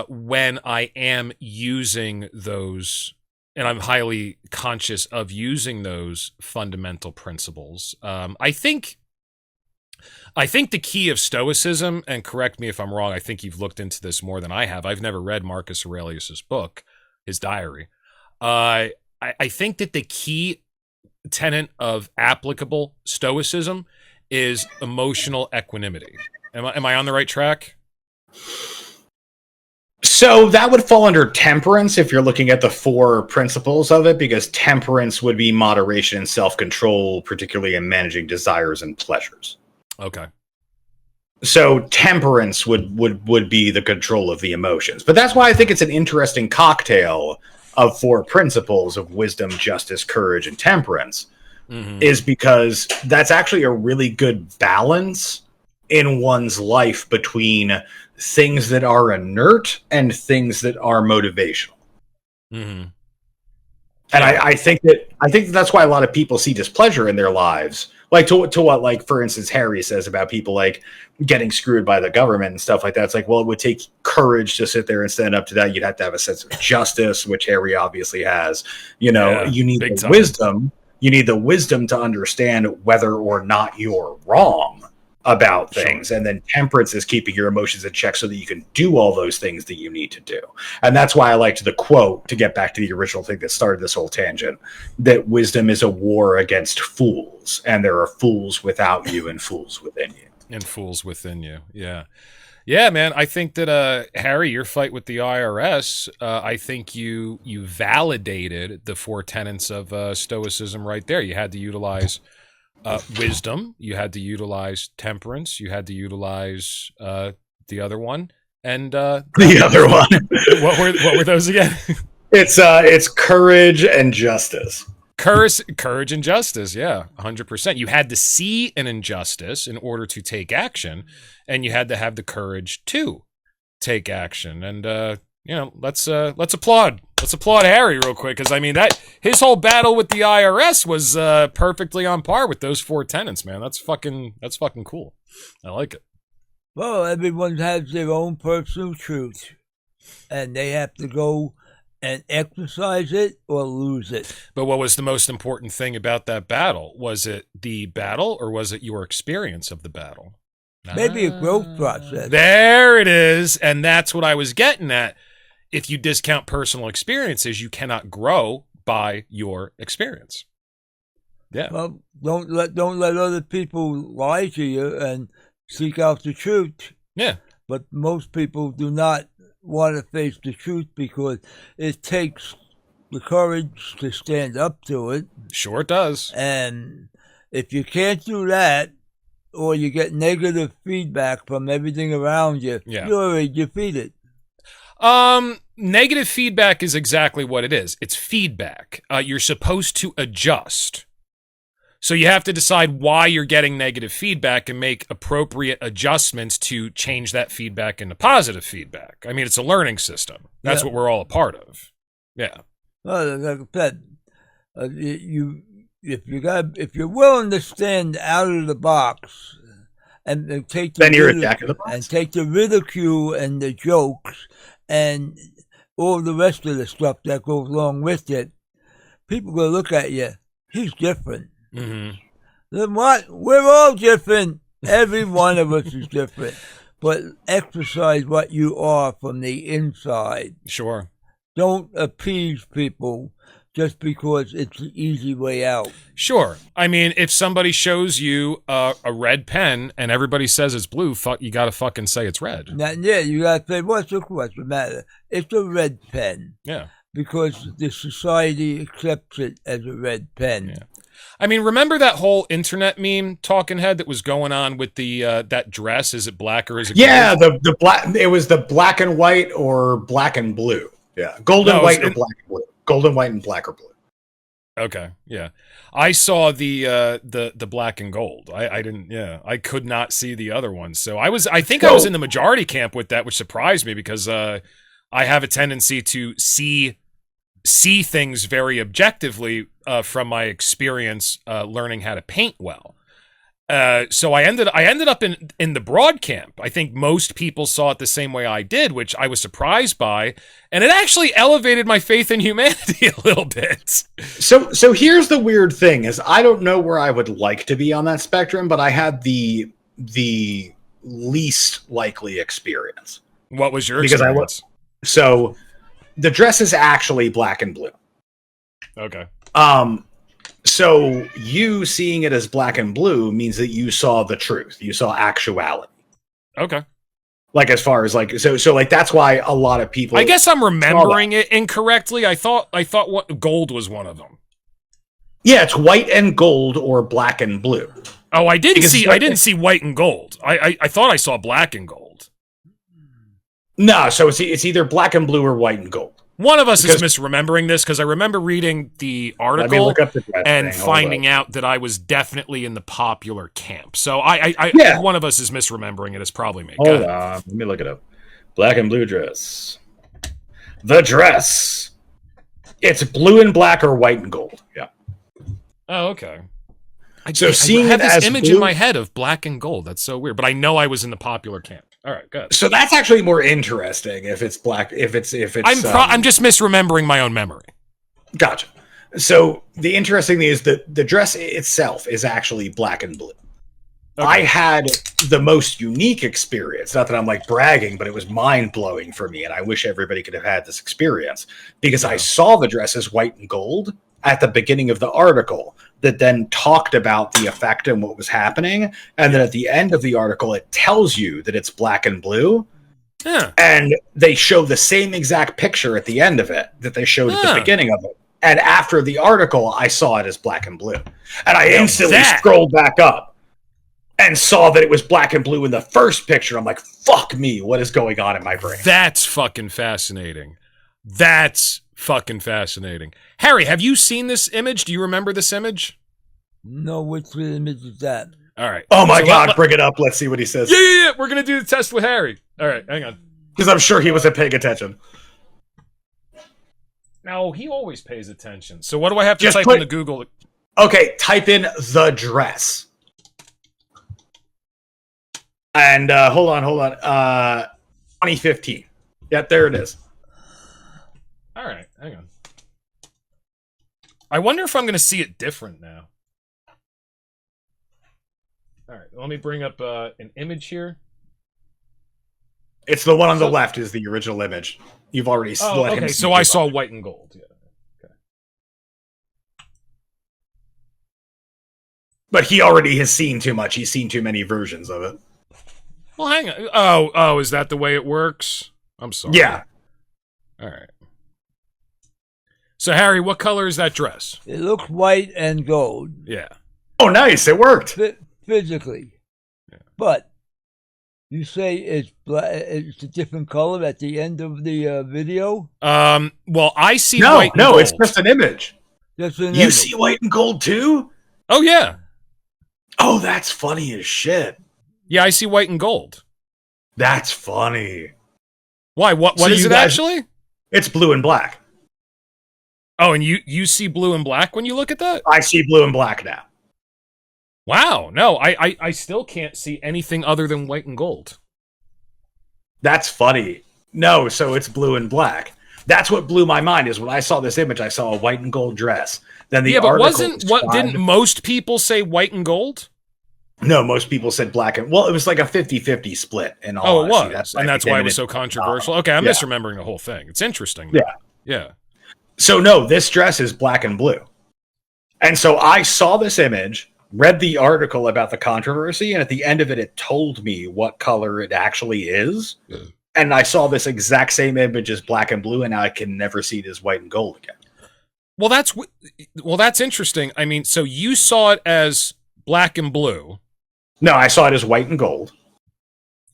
when I am using those, and I'm highly conscious of using those fundamental principles. I think the key of Stoicism, and correct me if I'm wrong, I think you've looked into this more than I have. I've never read Marcus Aurelius's book, his diary. I think that the key tenet of applicable Stoicism is emotional equanimity. Am I on the right track? So that would fall under temperance if you're looking at the 4 principles of it, because temperance would be moderation and self-control, particularly in managing desires and pleasures. Okay. So temperance would be the control of the emotions. But that's why I think it's an interesting cocktail of 4 principles of wisdom, justice, courage, and temperance, is because that's actually a really good balance in one's life between things that are inert and things that are motivational. And I think that's why a lot of people see displeasure in their lives, like to what, like, for instance, Harry says about people like getting screwed by the government and stuff like that. It's like, well, it would take courage to sit there and stand up to that. You'd have to have a sense of justice, which Harry obviously has. You know, you need the wisdom. You need the wisdom to understand whether or not you're wrong about things. And then temperance is keeping your emotions in check so that you can do all those things that you need to do. And that's why I liked the quote, to get back to the original thing that started this whole tangent, that wisdom is a war against fools, and there are fools without you and fools within you. And fools within you. Yeah, man, I think that, Harry, your fight with the IRS, I think you validated the 4 tenets of Stoicism right there. You had to utilize wisdom, you had to utilize temperance, you had to utilize the other one, and the other one. What were those again? It's courage and justice. Courage and justice, yeah, 100%. You had to see an injustice in order to take action, and you had to have the courage to take action. And let's applaud. Let's applaud Harry real quick, because I mean that his whole battle with the IRS was perfectly on par with those 4 tenets, man. That's fucking cool. I like it. Well, everyone has their own personal truth, and they have to go and exercise it or lose it. But what was the most important thing about that battle? Was it the battle, or was it your experience of the battle? Maybe a growth process. There it is, and that's what I was getting at. If you discount personal experiences, you cannot grow by your experience. Yeah. Well, don't let other people lie to you and seek out the truth. Yeah. But most people do not want to face the truth because it takes the courage to stand up to it. Sure it does. And if you can't do that, or you get negative feedback from everything around you, you're already defeated. Negative feedback is exactly what it is. It's feedback. You're supposed to adjust. So you have to decide why you're getting negative feedback and make appropriate adjustments to change that feedback into positive feedback. I mean, it's a learning system. That's what we're all a part of. Yeah. Well, like I said, if you're willing to stand out of the box and take the ridicule and the jokes and all the rest of the stuff that goes along with it, people will look at you. He's different. Mm-hmm. Then what? We're all different. Every one of us is different. But exercise what you are from the inside. Sure. Don't appease people just because it's the easy way out. Sure. I mean, if somebody shows you a red pen and everybody says it's blue, you got to fucking say it's red. Now, you got to say, what's the matter? It's a red pen. Yeah. Because the society accepts it as a red pen. Yeah. I mean, remember that whole internet meme, Talking Head, that was going on with the that dress? Is it black or is it gold? the black. It was the black and white or black and blue. Yeah, golden, white, or black and blue. Golden, white, and black or blue. Okay, yeah. I saw the black and gold. I didn't. Yeah, I could not see the other one. So I was in the majority camp with that, which surprised me because I have a tendency to see things very objectively from my experience learning how to paint well. So I ended up in the broad camp. I think most people saw it the same way I did, which I was surprised by, and it actually elevated my faith in humanity a little bit. So here's the weird thing: is I don't know where I would like to be on that spectrum, but I had the least likely experience. What was your experience? So the dress is actually black and blue. Okay. So you seeing it as black and blue means that you saw the truth. You saw actuality. Okay. Like as far as like so like that's why a lot of people. I guess I'm remembering it incorrectly. I thought what gold was one of them. Yeah, it's white and gold or black and blue. Oh, I didn't see white and gold. I thought I saw black and gold. No, so it's either black and blue or white and gold. One of us is misremembering this because I remember reading the article Let me look up the and finding out that I was definitely in the popular camp. So one of us is misremembering it. It's probably me. Hold on, let me look it up. Black and blue dress. The dress. It's blue and black or white and gold. Yeah. Oh, okay. I seeing have it this as image blue, in my head of black and gold. That's so weird. But I know I was in the popular camp. All right, good. So that's actually more interesting if it's black. If it's. I'm just misremembering my own memory. Gotcha. So the interesting thing is that the dress itself is actually black and blue. Okay. I had the most unique experience. Not that I'm like bragging, but it was mind blowing for me, and I wish everybody could have had this experience because I saw the dress as white and gold at the beginning of the article that then talked about the effect and what was happening. And then at the end of the article, it tells you that it's black and blue. Yeah. And they show the same exact picture at the end of it that they showed at the beginning of it. And after the article, I saw it as black and blue. And I instantly scrolled back up and saw that it was black and blue in the first picture. I'm like, fuck me, what is going on in my brain? That's fucking fascinating. That's fucking fascinating. Harry, have you seen this image? Do you remember this image? No, which image is that? All right. Oh my God, bring it up. Let's see what he says. Yeah. We're going to do the test with Harry. All right, hang on. Because I'm sure he wasn't paying attention. No, he always pays attention. So what do I have to type into Google? Okay, type in the dress. And hold on. 2015. Yep, there it is. All right, hang on. I wonder if I'm going to see it different now. All right, let me bring up an image here. It's the one on the left is the original image. You've already let him see. So I saw white and gold. Yeah. Okay. But he already has seen too much. He's seen too many versions of it. Well, hang on. Oh, is that the way it works? I'm sorry. Yeah. All right. So, Harry, what color is that dress? It looks white and gold. Yeah. Oh, nice. It worked. Physically. Yeah. But you say it's it's a different color at the end of the video? Well, I see white and gold. No, it's just an image. You see white and gold too? Oh, yeah. Oh, that's funny as shit. Yeah, I see white and gold. That's funny. Why? What is it actually? It's blue and black. Oh, and you see blue and black when you look at that? I see blue and black now. Wow. No, I still can't see anything other than white and gold. That's funny. No, so it's blue and black. That's what blew my mind is when I saw this image, I saw a white and gold dress. Then the article didn't most people say white and gold? No, most people said black and... Well, it was like a 50-50 split in all honesty. It was. That's why it was so controversial. Okay, I'm misremembering the whole thing. It's interesting, though. Yeah. So, no, this dress is black and blue. And so I saw this image, read the article about the controversy, and at the end of it, it told me what color it actually is. Yeah. And I saw this exact same image as black and blue, and now I can never see it as white and gold again. Well, that's interesting. I mean, so you saw it as black and blue. No, I saw it as white and gold.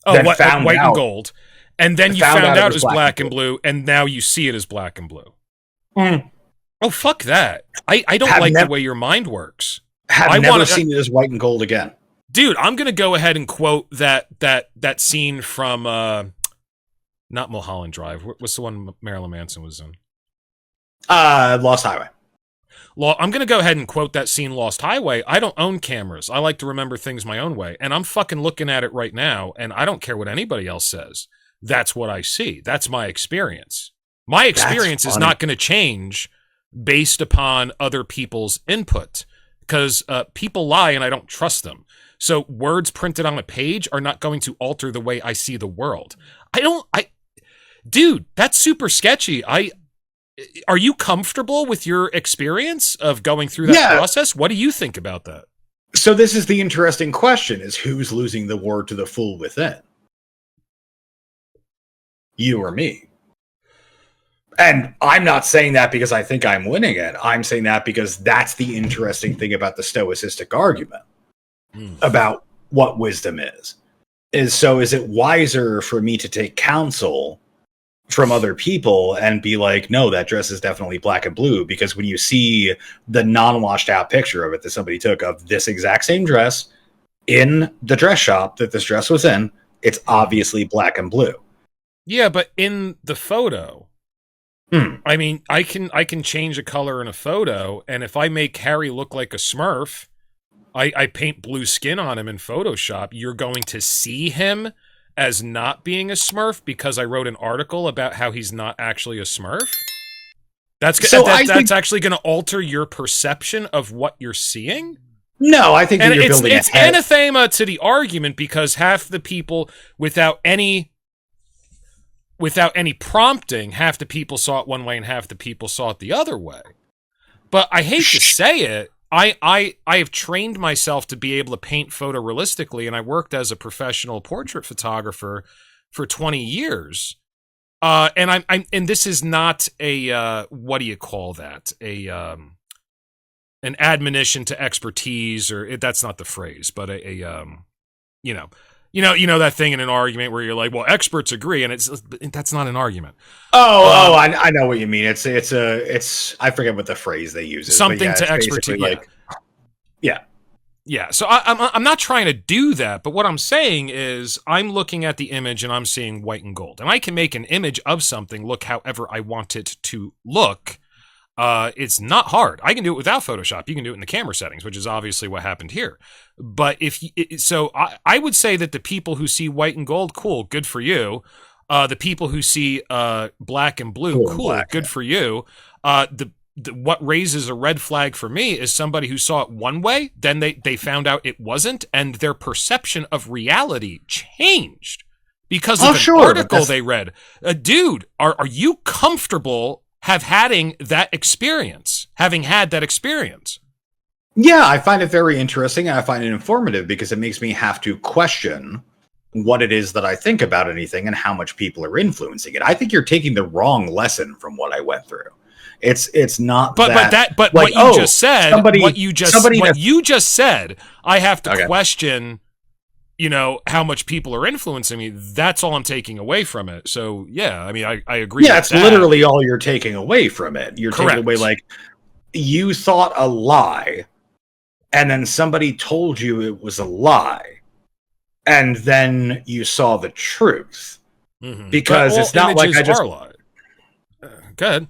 Oh, white and gold. And then you found out it was black and blue, and now you see it as black and blue. Mm. Oh, fuck that. I don't like the way your mind works. I've never seen it as white and gold again. Dude, I'm going to go ahead and quote that scene from, not Mulholland Drive. What's the one Marilyn Manson was in? Lost Highway. I'm going to go ahead and quote that scene, Lost Highway. I don't own cameras. I like to remember things my own way. And I'm fucking looking at it right now, and I don't care what anybody else says. That's what I see. That's my experience. My experience is not going to change based upon other people's input because people lie and I don't trust them. So words printed on a page are not going to alter the way I see the world. Dude, that's super sketchy. are you comfortable with your experience of going through that process? What do you think about that? So this is the interesting question, is who's losing the war to the fool within? You or me? And I'm not saying that because I think I'm winning it. I'm saying that because that's the interesting thing about the stoicistic argument about what wisdom is. Is it wiser for me to take counsel from other people and be like, no, that dress is definitely black and blue? Because when you see the non-washed out picture of it that somebody took of this exact same dress in the dress shop that this dress was in, it's obviously black and blue. Yeah, but in the photo, I mean, I can change a color in a photo, and if I make Harry look like a Smurf, I paint blue skin on him in Photoshop, you're going to see him as not being a Smurf because I wrote an article about how he's not actually a Smurf? That's actually going to alter your perception of what you're seeing? No, I think that it's anathema to the argument, because half the people, without any prompting, half the people saw it one way and half the people saw it the other way. But I hate to say it, I have trained myself to be able to paint photorealistically, and I worked as a professional portrait photographer for 20 years. And this is not a what do you call that? An admonition to expertise, or that's not the phrase, but you know that thing in an argument where you're like, well, experts agree, and that's not an argument. I know what you mean. It's I forget what the phrase they use is. Something to expertise. Like, yeah. So I'm not trying to do that, but what I'm saying is I'm looking at the image and I'm seeing white and gold, and I can make an image of something look however I want it to look. It's not hard. I can do it without Photoshop. You can do it in the camera settings, which is obviously what happened here. But I would say that the people who see white and gold, cool, good for you. The people who see black and blue, cool, good for you. What raises a red flag for me is somebody who saw it one way, then they found out it wasn't, and their perception of reality changed because of an article they read. Dude, are you comfortable having that experience? Yeah, I find it very interesting, and I find it informative because it makes me have to question what it is that I think about anything and how much people are influencing it. I think you're taking the wrong lesson from what I went through. It's not but what you just said, I have to question, how much people are influencing me. That's all I'm taking away from it. So yeah, I mean, I agree. Yeah, it's literally all you're taking away from it. You're taking away, like, you thought a lie, and then somebody told you it was a lie, and then you saw the truth. Because it's not like I just lie. Go ahead.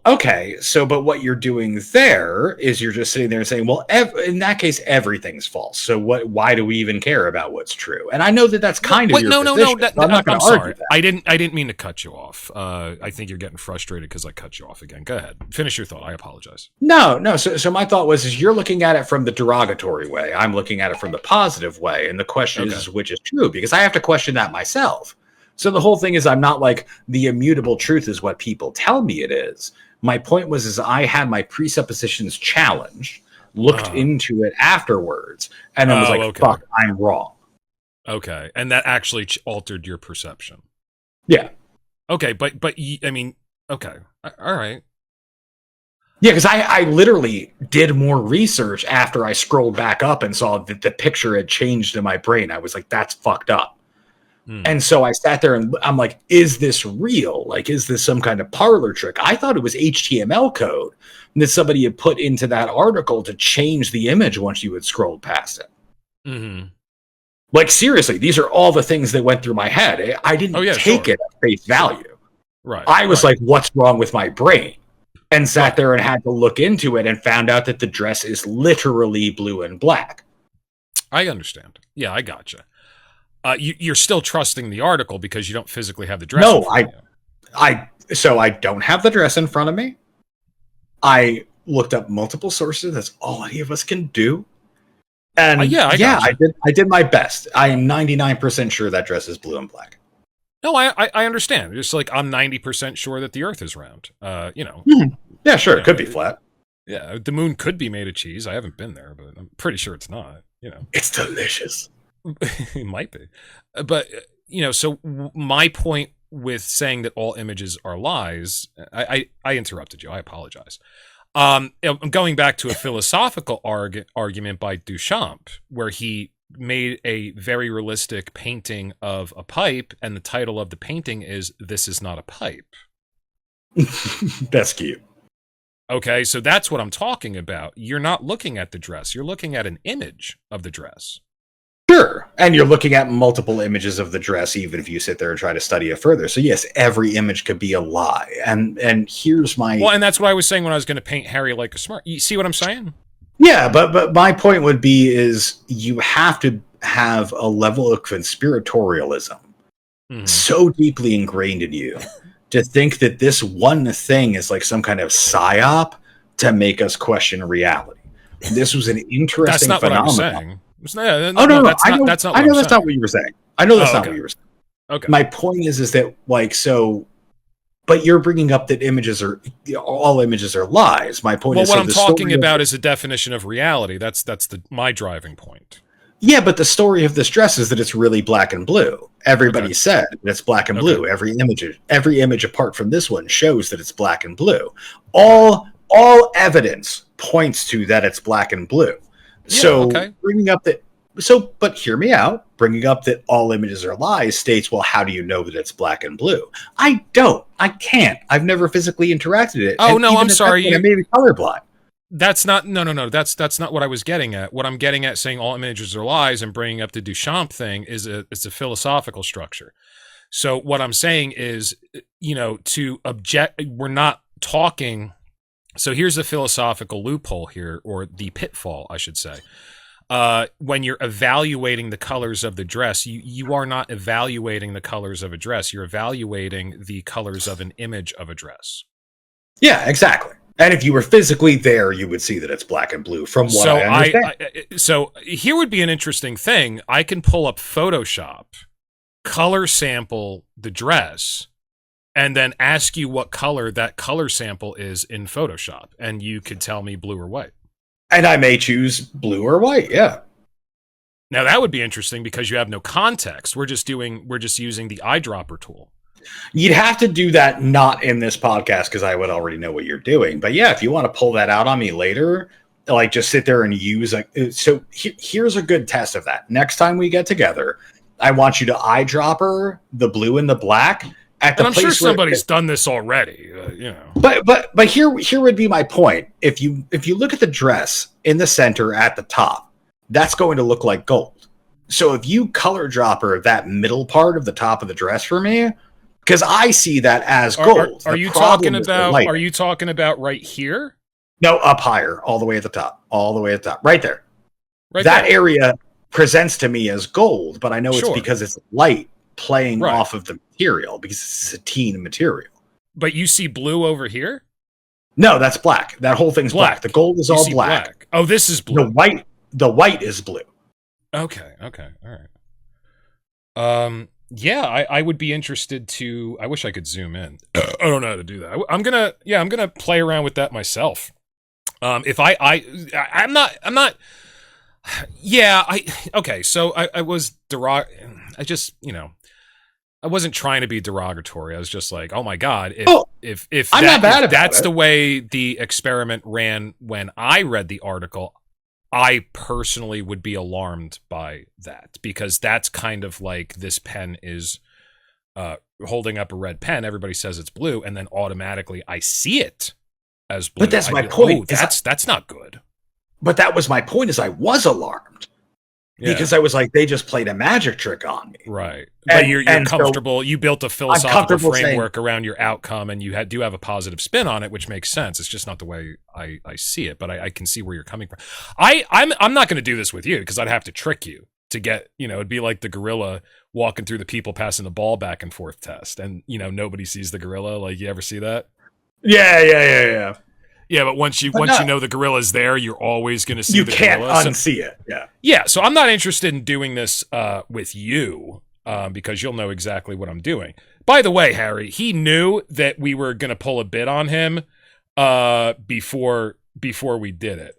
Okay, but what you're doing there is you're just sitting there and saying, well, in that case, everything's false. So why do we even care about what's true? And I know that that's kind of your position. I'm not going to argue that. I didn't mean to cut you off. I think you're getting frustrated because I cut you off again. Go ahead. Finish your thought. I apologize. No. So my thought is you're looking at it from the derogatory way. I'm looking at it from the positive way. And the question is which is true, because I have to question that myself. So the whole thing is I'm not like the immutable truth is what people tell me it is. My point was I had my presuppositions challenged, looked into it afterwards, and then was like, fuck, I'm wrong. Okay, and that actually altered your perception. Yeah. Okay, but I mean, okay, all right. Yeah, because I literally did more research after I scrolled back up and saw that the picture had changed in my brain. I was like, that's fucked up. And so I sat there and I'm like, is this real? Like, is this some kind of parlor trick? I thought it was HTML code that somebody had put into that article to change the image once you had scrolled past it. Like, seriously, these are all the things that went through my head. I didn't take it at face value. Right. I was like, what's wrong with my brain? And sat there and had to look into it and found out that the dress is literally blue and black. I understand. Yeah, I gotcha. You're still trusting the article because you don't physically have the dress. No, I don't have the dress in front of me. I looked up multiple sources. That's all any of us can do. And I did my best. I am 99% sure that dress is blue and black. No, I understand. Just like I'm 90% sure that the Earth is round. Yeah, sure. It could be flat. Yeah, the moon could be made of cheese. I haven't been there, but I'm pretty sure it's not. It's delicious. It might be. But, so my point with saying that all images are lies, I interrupted you. I apologize. I'm going back to a philosophical argument by Duchamp, where he made a very realistic painting of a pipe, and the title of the painting is "This is not a pipe." That's cute. Okay, so that's what I'm talking about. You're not looking at the dress. You're looking at an image of the dress. Sure. And you're looking at multiple images of the dress, even if you sit there and try to study it further. So yes, every image could be a lie. And here's my... Well, and that's what I was saying when I was going to paint Harry like a smart... You see what I'm saying? Yeah, but my point would be is you have to have a level of conspiratorialism so deeply ingrained in you to think that this one thing is like some kind of psyop to make us question reality. This was an interesting phenomenon. That's not what I was saying. No, that's not what you were saying. I know that's not what you were saying. Okay. My point is that like, so, but you're bringing up that all images are lies. My point is, what I'm talking about is a definition of reality. That's my driving point. Yeah, but the story of this dress is that it's really black and blue. Everybody said that it's black and blue. Every image apart from this one shows that it's black and blue. All evidence points to that it's black and blue. Bringing up that, but hear me out. Bringing up that all images are lies states, well, how do you know that it's black and blue? I can't. I've never physically interacted with it. Oh, no, I'm sorry. I may be colorblind. That's not, no. That's not what I was getting at. What I'm getting at saying all images are lies and bringing up the Duchamp thing is it's a philosophical structure. So what I'm saying is, to object, we're not talking. So here's the philosophical loophole here, or the pitfall, I should say. When you're evaluating the colors of the dress, you are not evaluating the colors of a dress. You're evaluating the colors of an image of a dress. Yeah, exactly. And if you were physically there, you would see that it's black and blue from what I understand. So here would be an interesting thing. I can pull up Photoshop, color sample the dress, and then ask you what color that color sample is in Photoshop. And you could tell me blue or white. And I may choose blue or white, yeah. Now that would be interesting because you have no context. We're just using the eyedropper tool. You'd have to do that not in this podcast because I would already know what you're doing. But yeah, if you want to pull that out on me later, like just sit there and use here's a good test of that. Next time we get together, I want you to eyedropper the blue and the black at the place. I'm sure somebody's done this already, But here would be my point. If you look at the dress in the center at the top, that's going to look like gold. So if you color dropper that middle part of the top of the dress for me, because I see that as gold. Are you talking about right here? No, up higher, all the way at the top, right there. That area presents to me as gold, but I know it's because it's light playing off of the material because it's a sateen material. But you see blue over here? No, that's black. That whole thing's black. The gold is all black. Oh, this is blue. The white is blue. Okay, all right. Yeah, I would be interested to. I wish I could zoom in. I don't know how to do that. I'm gonna play around with that myself. I'm not. Yeah, okay. So I was I wasn't trying to be derogatory. I was just like, oh my god, if that's the way the experiment ran when I read the article, I personally would be alarmed by that because that's kind of like this pen is holding up a red pen. Everybody says it's blue, and then automatically I see it as blue. But that's my point. That's not good. But that was my point. Is I was alarmed because I was like, they just played a magic trick on me. Right. But you're comfortable. You built a philosophical framework around your outcome, and you do have a positive spin on it, which makes sense. It's just not the way I see it, but I can see where you're coming from. I'm not going to do this with you because I'd have to trick you to get, it'd be like the gorilla walking through the people passing the ball back and forth test, and nobody sees the gorilla. Like, you ever see that? Yeah. Yeah, but once you know the gorilla's there, you're always going to see the gorilla. You can't unsee it. Yeah. Yeah, so I'm not interested in doing this with you. because you'll know exactly what I'm doing. By the way, Harry, he knew that we were going to pull a bit on him before we did it.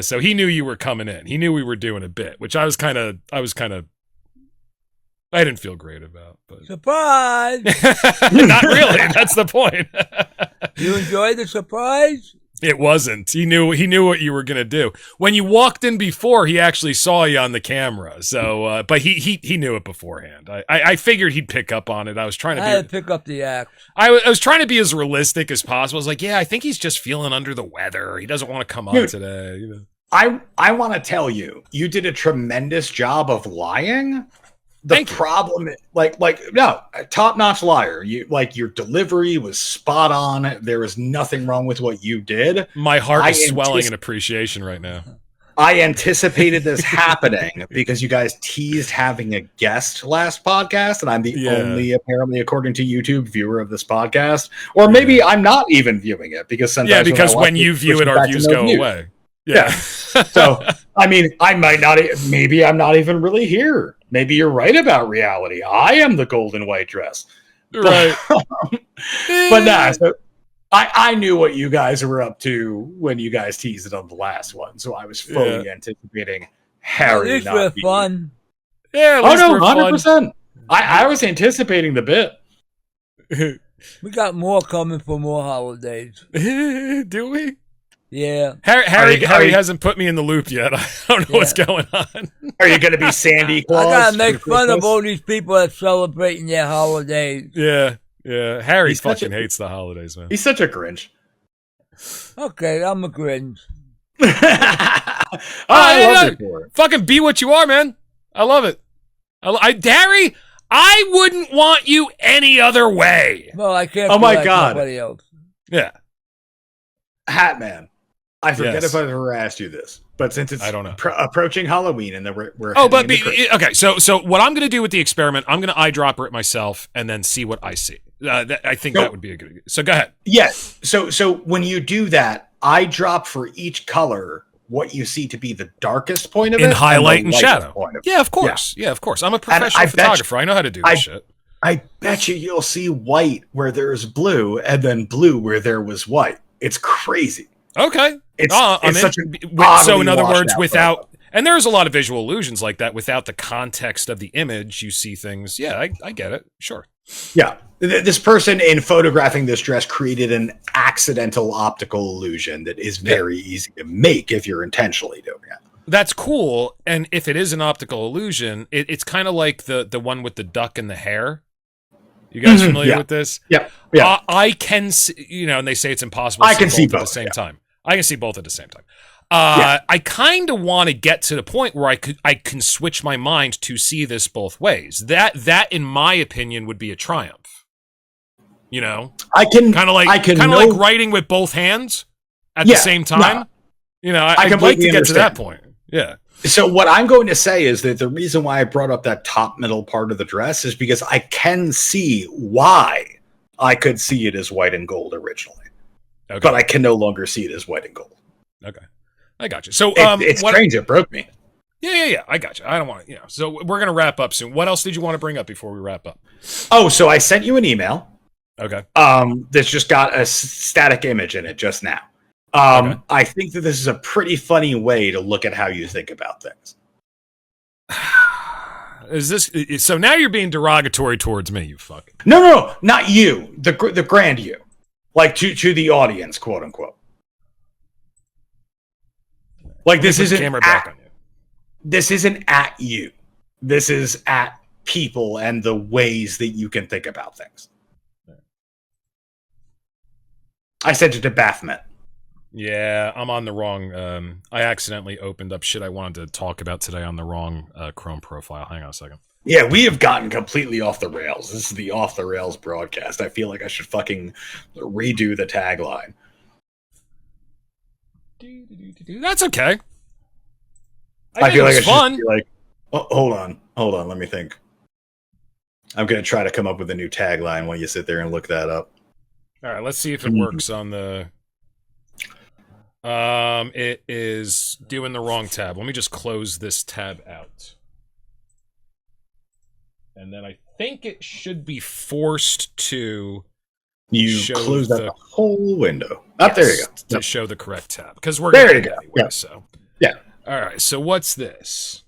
So he knew you were coming in. He knew we were doing a bit, which I didn't feel great about. But Surprise! Not really. That's the point. You enjoyed the surprise? It wasn't. He knew what you were gonna do. When you walked in before, he actually saw you on the camera. So, but he knew it beforehand. I figured he'd pick up on it. I was trying to had to pick up the act. I was trying to be as realistic as possible. I was like, yeah, I think he's just feeling under the weather. He doesn't want to come on today. You know. I want to tell you, you did a tremendous job of lying. The problem, no, top-notch liar. Your delivery was spot on. There was nothing wrong with what you did. My heart is swelling in appreciation right now. I anticipated this happening because you guys teased having a guest last podcast, and I'm the only, apparently, according to YouTube, viewer of this podcast. Or maybe I'm not even viewing it because sometimes when you view it, our views go away. Yeah. So, I mean, maybe I'm not even really here. Maybe you're right about reality. I am the golden white dress. Right. But nah, so I knew what you guys were up to when you guys teased it on the last one. So I was fully anticipating Harry. At least we're fun. Yeah, 100%. I was anticipating the bit. We got more coming for more holidays. Do we? Yeah. Harry hasn't put me in the loop yet. I don't know what's going on. Are you going to be Sandy Claus? I got to make fun of all these people that celebrating their holidays. Yeah. Harry fucking hates the holidays, man. He's such a Grinch. Okay, I'm a Grinch. I love it for it. Fucking be what you are, man. I love it. Harry, I wouldn't want you any other way. Well, I can't. Oh my God. Nobody else. Yeah. Hatman. I forget if I've ever asked you this, but since it's approaching Halloween and then we're okay. So what I'm going to do with the experiment, I'm going to eyedropper it myself and then see what I see. I think that would be a good idea. So go ahead. Yes. So when you do that, I drop for each color what you see to be the darkest point of it, in highlight and shadow. Yeah, of course. Yeah, of course. I'm a professional photographer. I know how to do this shit. I bet you'll see white where there's blue and then blue where there was white. It's crazy. Okay. It's such so in other words, and there's a lot of visual illusions like that. Without the context of the image, you see things. Yeah, I get it. Sure. Yeah. This person in photographing this dress created an accidental optical illusion that is very easy to make if you're intentionally doing it. That's cool. And if it is an optical illusion, it's kind of like the one with the duck and the hare. You guys familiar with this? Yeah. I can see, and they say it's impossible to see both at the same time. I can see both at the same time. I kind of want to get to the point where I can switch my mind to see this both ways. That in my opinion would be a triumph. I can like writing with both hands at the same time. I'd like to get to that point. Yeah. So what I'm going to say is that the reason why I brought up that top middle part of the dress is because I can see why I could see it as white and gold originally. Okay. But I can no longer see it as white and gold. Okay. I got you. So it's strange. It broke me. Yeah. I got you. I don't want to, So we're going to wrap up soon. What else did you want to bring up before we wrap up? Oh, so I sent you an email. Okay. That's just got a static image in it just now. I think that this is a pretty funny way to look at how you think about things. Is this so? Now you're being derogatory towards me, you fuck. No, not you. The grand you, like to the audience, quote unquote. Like this isn't camera back on you. This isn't at you. This is at people and the ways that you can think about things. I sent it to Baphomet. Yeah, I'm on the wrong. I accidentally opened up shit I wanted to talk about today on the wrong Chrome profile. Hang on a second. Yeah, we have gotten completely off the rails. This is the off the rails broadcast. I feel like I should fucking redo the tagline. That's okay. I feel like it's fun. Like, hold on. Let me think. I'm gonna try to come up with a new tagline while you sit there and look that up. All right, let's see if it works on the. It is doing the wrong tab. Let me just close this tab out. And then I think it should be forced to close out the whole window. There you go. To show the correct tab. Because we're going to go anyway, yeah. so. Yeah. All right, so what's this?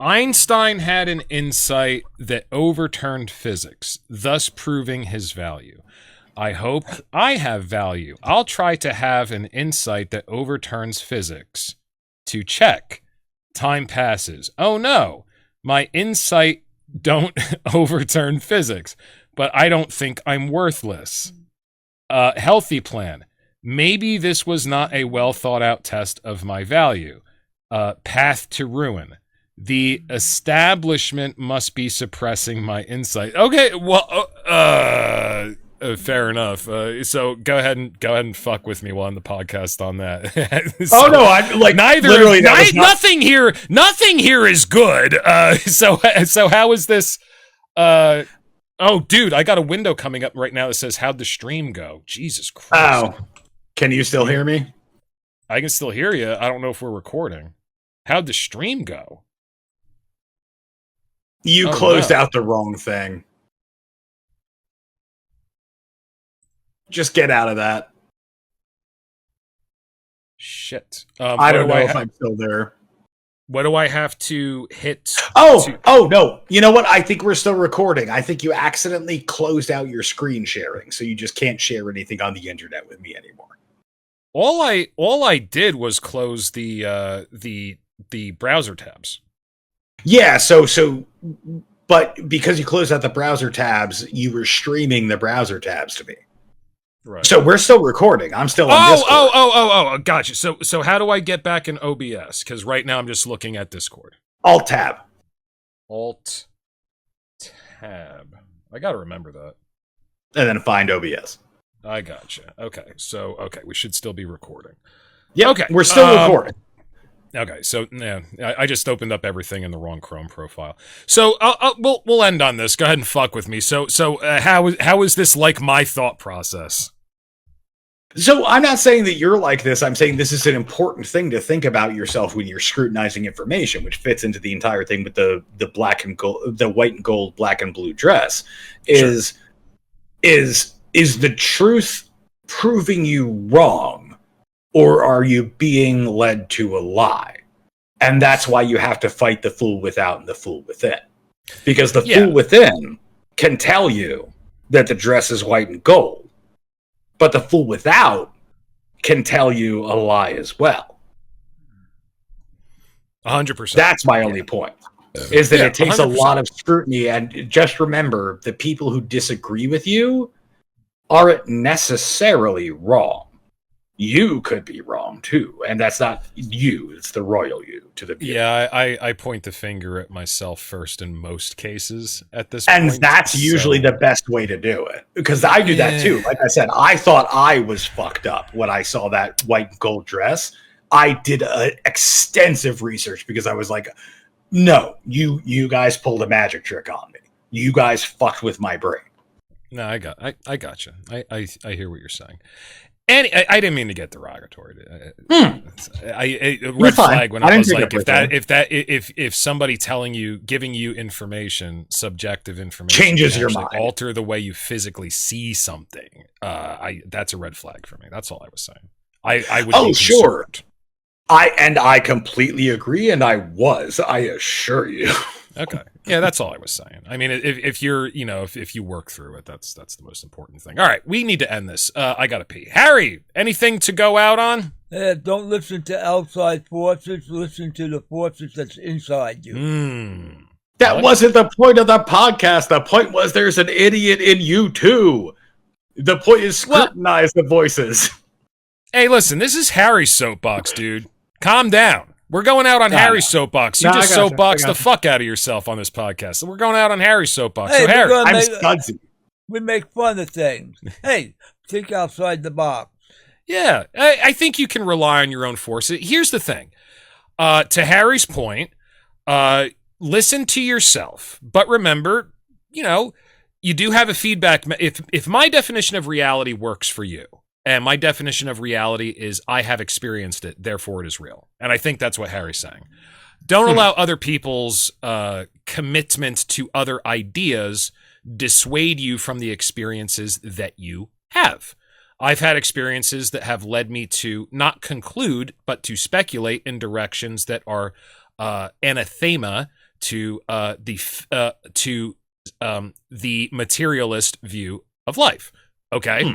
Einstein had an insight that overturned physics, thus proving his value. I hope I have value. I'll try to have an insight that overturns physics. To check. Time passes. Oh no, my insight don't overturn physics, but I don't think I'm worthless. Healthy plan. Maybe this was not a well thought out test of my value. Path to ruin. The establishment must be suppressing my insight. Okay, well, fair enough. So go ahead and fuck with me while on the podcast on that. So, no, I'm like literally nothing here is good. So how is this? Oh, dude, I got a window coming up right now that says "How'd the stream go?" Jesus Christ! Oh, can you still hear me? I can still hear you. I don't know if we're recording. How'd the stream go? You closed out the wrong thing. Just get out of that. Shit. I don't know if I'm still there. What do I have to hit? Oh, no. You know what? I think we're still recording. I think you accidentally closed out your screen sharing, so you just can't share anything on the internet with me anymore. All I did was close the browser tabs. Yeah, but because you closed out the browser tabs, you were streaming the browser tabs to me. Right. So we're still recording. I'm still on Discord. Oh, gotcha. So how do I get back in OBS? Because right now I'm just looking at Discord. Alt tab. Alt tab. I gotta remember that. And then find OBS. I gotcha. Okay, we should still be recording. Yeah, okay, we're still recording. Okay, so yeah, I just opened up everything in the wrong Chrome profile. So we'll end on this. Go ahead and fuck with me. So how is this like my thought process? So I'm not saying that you're like this. I'm saying this is an important thing to think about yourself when you're scrutinizing information, which fits into the entire thing with the black and gold, the white and gold, black and blue dress. Is the truth proving you wrong? Or are you being led to a lie? And that's why you have to fight the fool without and the fool within. Because the fool within can tell you that the dress is white and gold. But the fool without can tell you a lie as well. 100%. That's my only point. Is that it takes 100%. a lot of scrutiny. And just remember, the people who disagree with you aren't necessarily wrong. You could be wrong too, and that's not you, it's the royal you to the viewer. Yeah, I point the finger at myself first in most cases at this point. And that's usually the best way to do it. Because I do that too. Like I said, I thought I was fucked up when I saw that white and gold dress. I did extensive research because I was like, no, you guys pulled a magic trick on me. You guys fucked with my brain. No, I got you. I hear what you're saying. And I didn't mean to get derogatory. Red flag when I was like, if somebody giving you information, subjective information, changes your mind, alter the way you physically see something, that's a red flag for me. That's all I was saying. I would. Oh, sure. I completely agree, and I assure you. Okay. Yeah, that's all I was saying. I mean, if you're, if you work through it, that's the most important thing. All right, we need to end this. I gotta pee. Harry, anything to go out on? Yeah, don't listen to outside forces. Listen to the forces that's inside you. That wasn't the point of the podcast. The point was there's an idiot in you too. The point is scrutinize the voices. Hey, listen, this is Harry's soapbox, dude. Calm down. We're going out on Harry's soapbox. You just soapbox the fuck out of yourself on this podcast. So we're going out on Harry's soapbox. Hey, so Harry, I'm Scudsy. We make fun of things. Hey, think outside the box. Yeah, I think you can rely on your own forces. Here's the thing. To Harry's point, listen to yourself. But remember, you do have a feedback. If my definition of reality works for you, and my definition of reality is I have experienced it, therefore it is real. And I think that's what Harry's saying. Don't allow other people's commitment to other ideas dissuade you from the experiences that you have. I've had experiences that have led me to not conclude, but to speculate in directions that are anathema to the materialist view of life. Okay.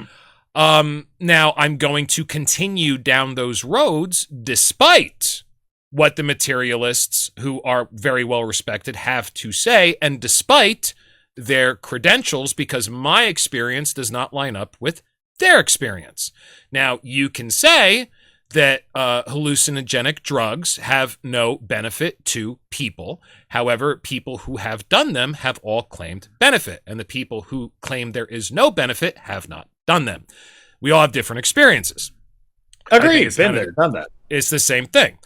Now I'm going to continue down those roads despite what the materialists, who are very well respected, have to say, and despite their credentials, because my experience does not line up with their experience. Now, you can say that hallucinogenic drugs have no benefit to people. However, people who have done them have all claimed benefit, and the people who claim there is no benefit have not done them. We all have different experiences. Agreed. Been there, done that. It's the same thing.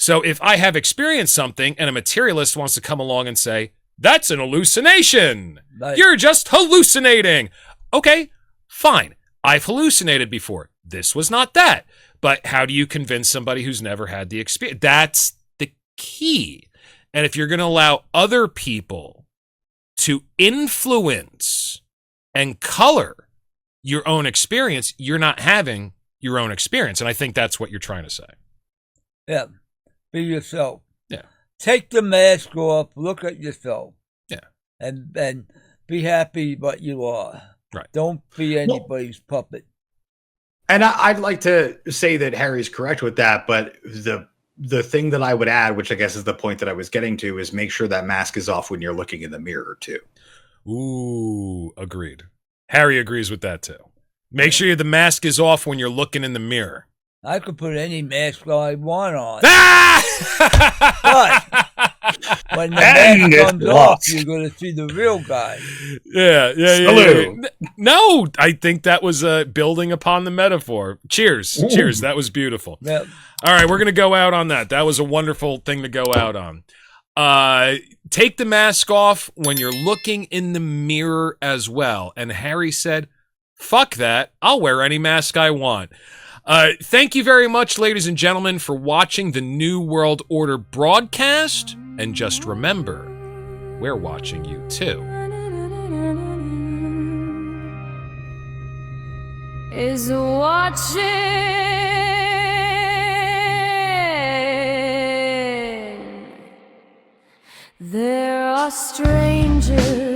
So if I have experienced something and a materialist wants to come along and say, that's an hallucination, you're just hallucinating. Okay, fine. I've hallucinated before. This was not that. But how do you convince somebody who's never had the experience? That's the key. And if you're going to allow other people to influence and color your own experience, you're not having your own experience. And I think that's what you're trying to say. Yeah. Be yourself. Yeah. Take the mask off. Look at yourself. Yeah. And be happy what you are. Right. Don't be anybody's puppet. And I'd like to say that Harry's correct with that, but the thing that I would add, which I guess is the point that I was getting to, is make sure that mask is off when you're looking in the mirror too. Ooh, agreed. Harry agrees with that too. Make sure the mask is off when you're looking in the mirror. I could put any mask I want on. Ah! But when the mask comes off, you're going to see the real guy. Yeah. No, I think that was building upon the metaphor. Cheers. Ooh. Cheers. That was beautiful. Yep. All right, we're going to go out on that. That was a wonderful thing to go out on. Take the mask off when you're looking in the mirror as well. And Harry said, fuck that. I'll wear any mask I want. Thank you very much, ladies and gentlemen, for watching the New World Order broadcast. And just remember, we're watching you too. Is watching. There are strangers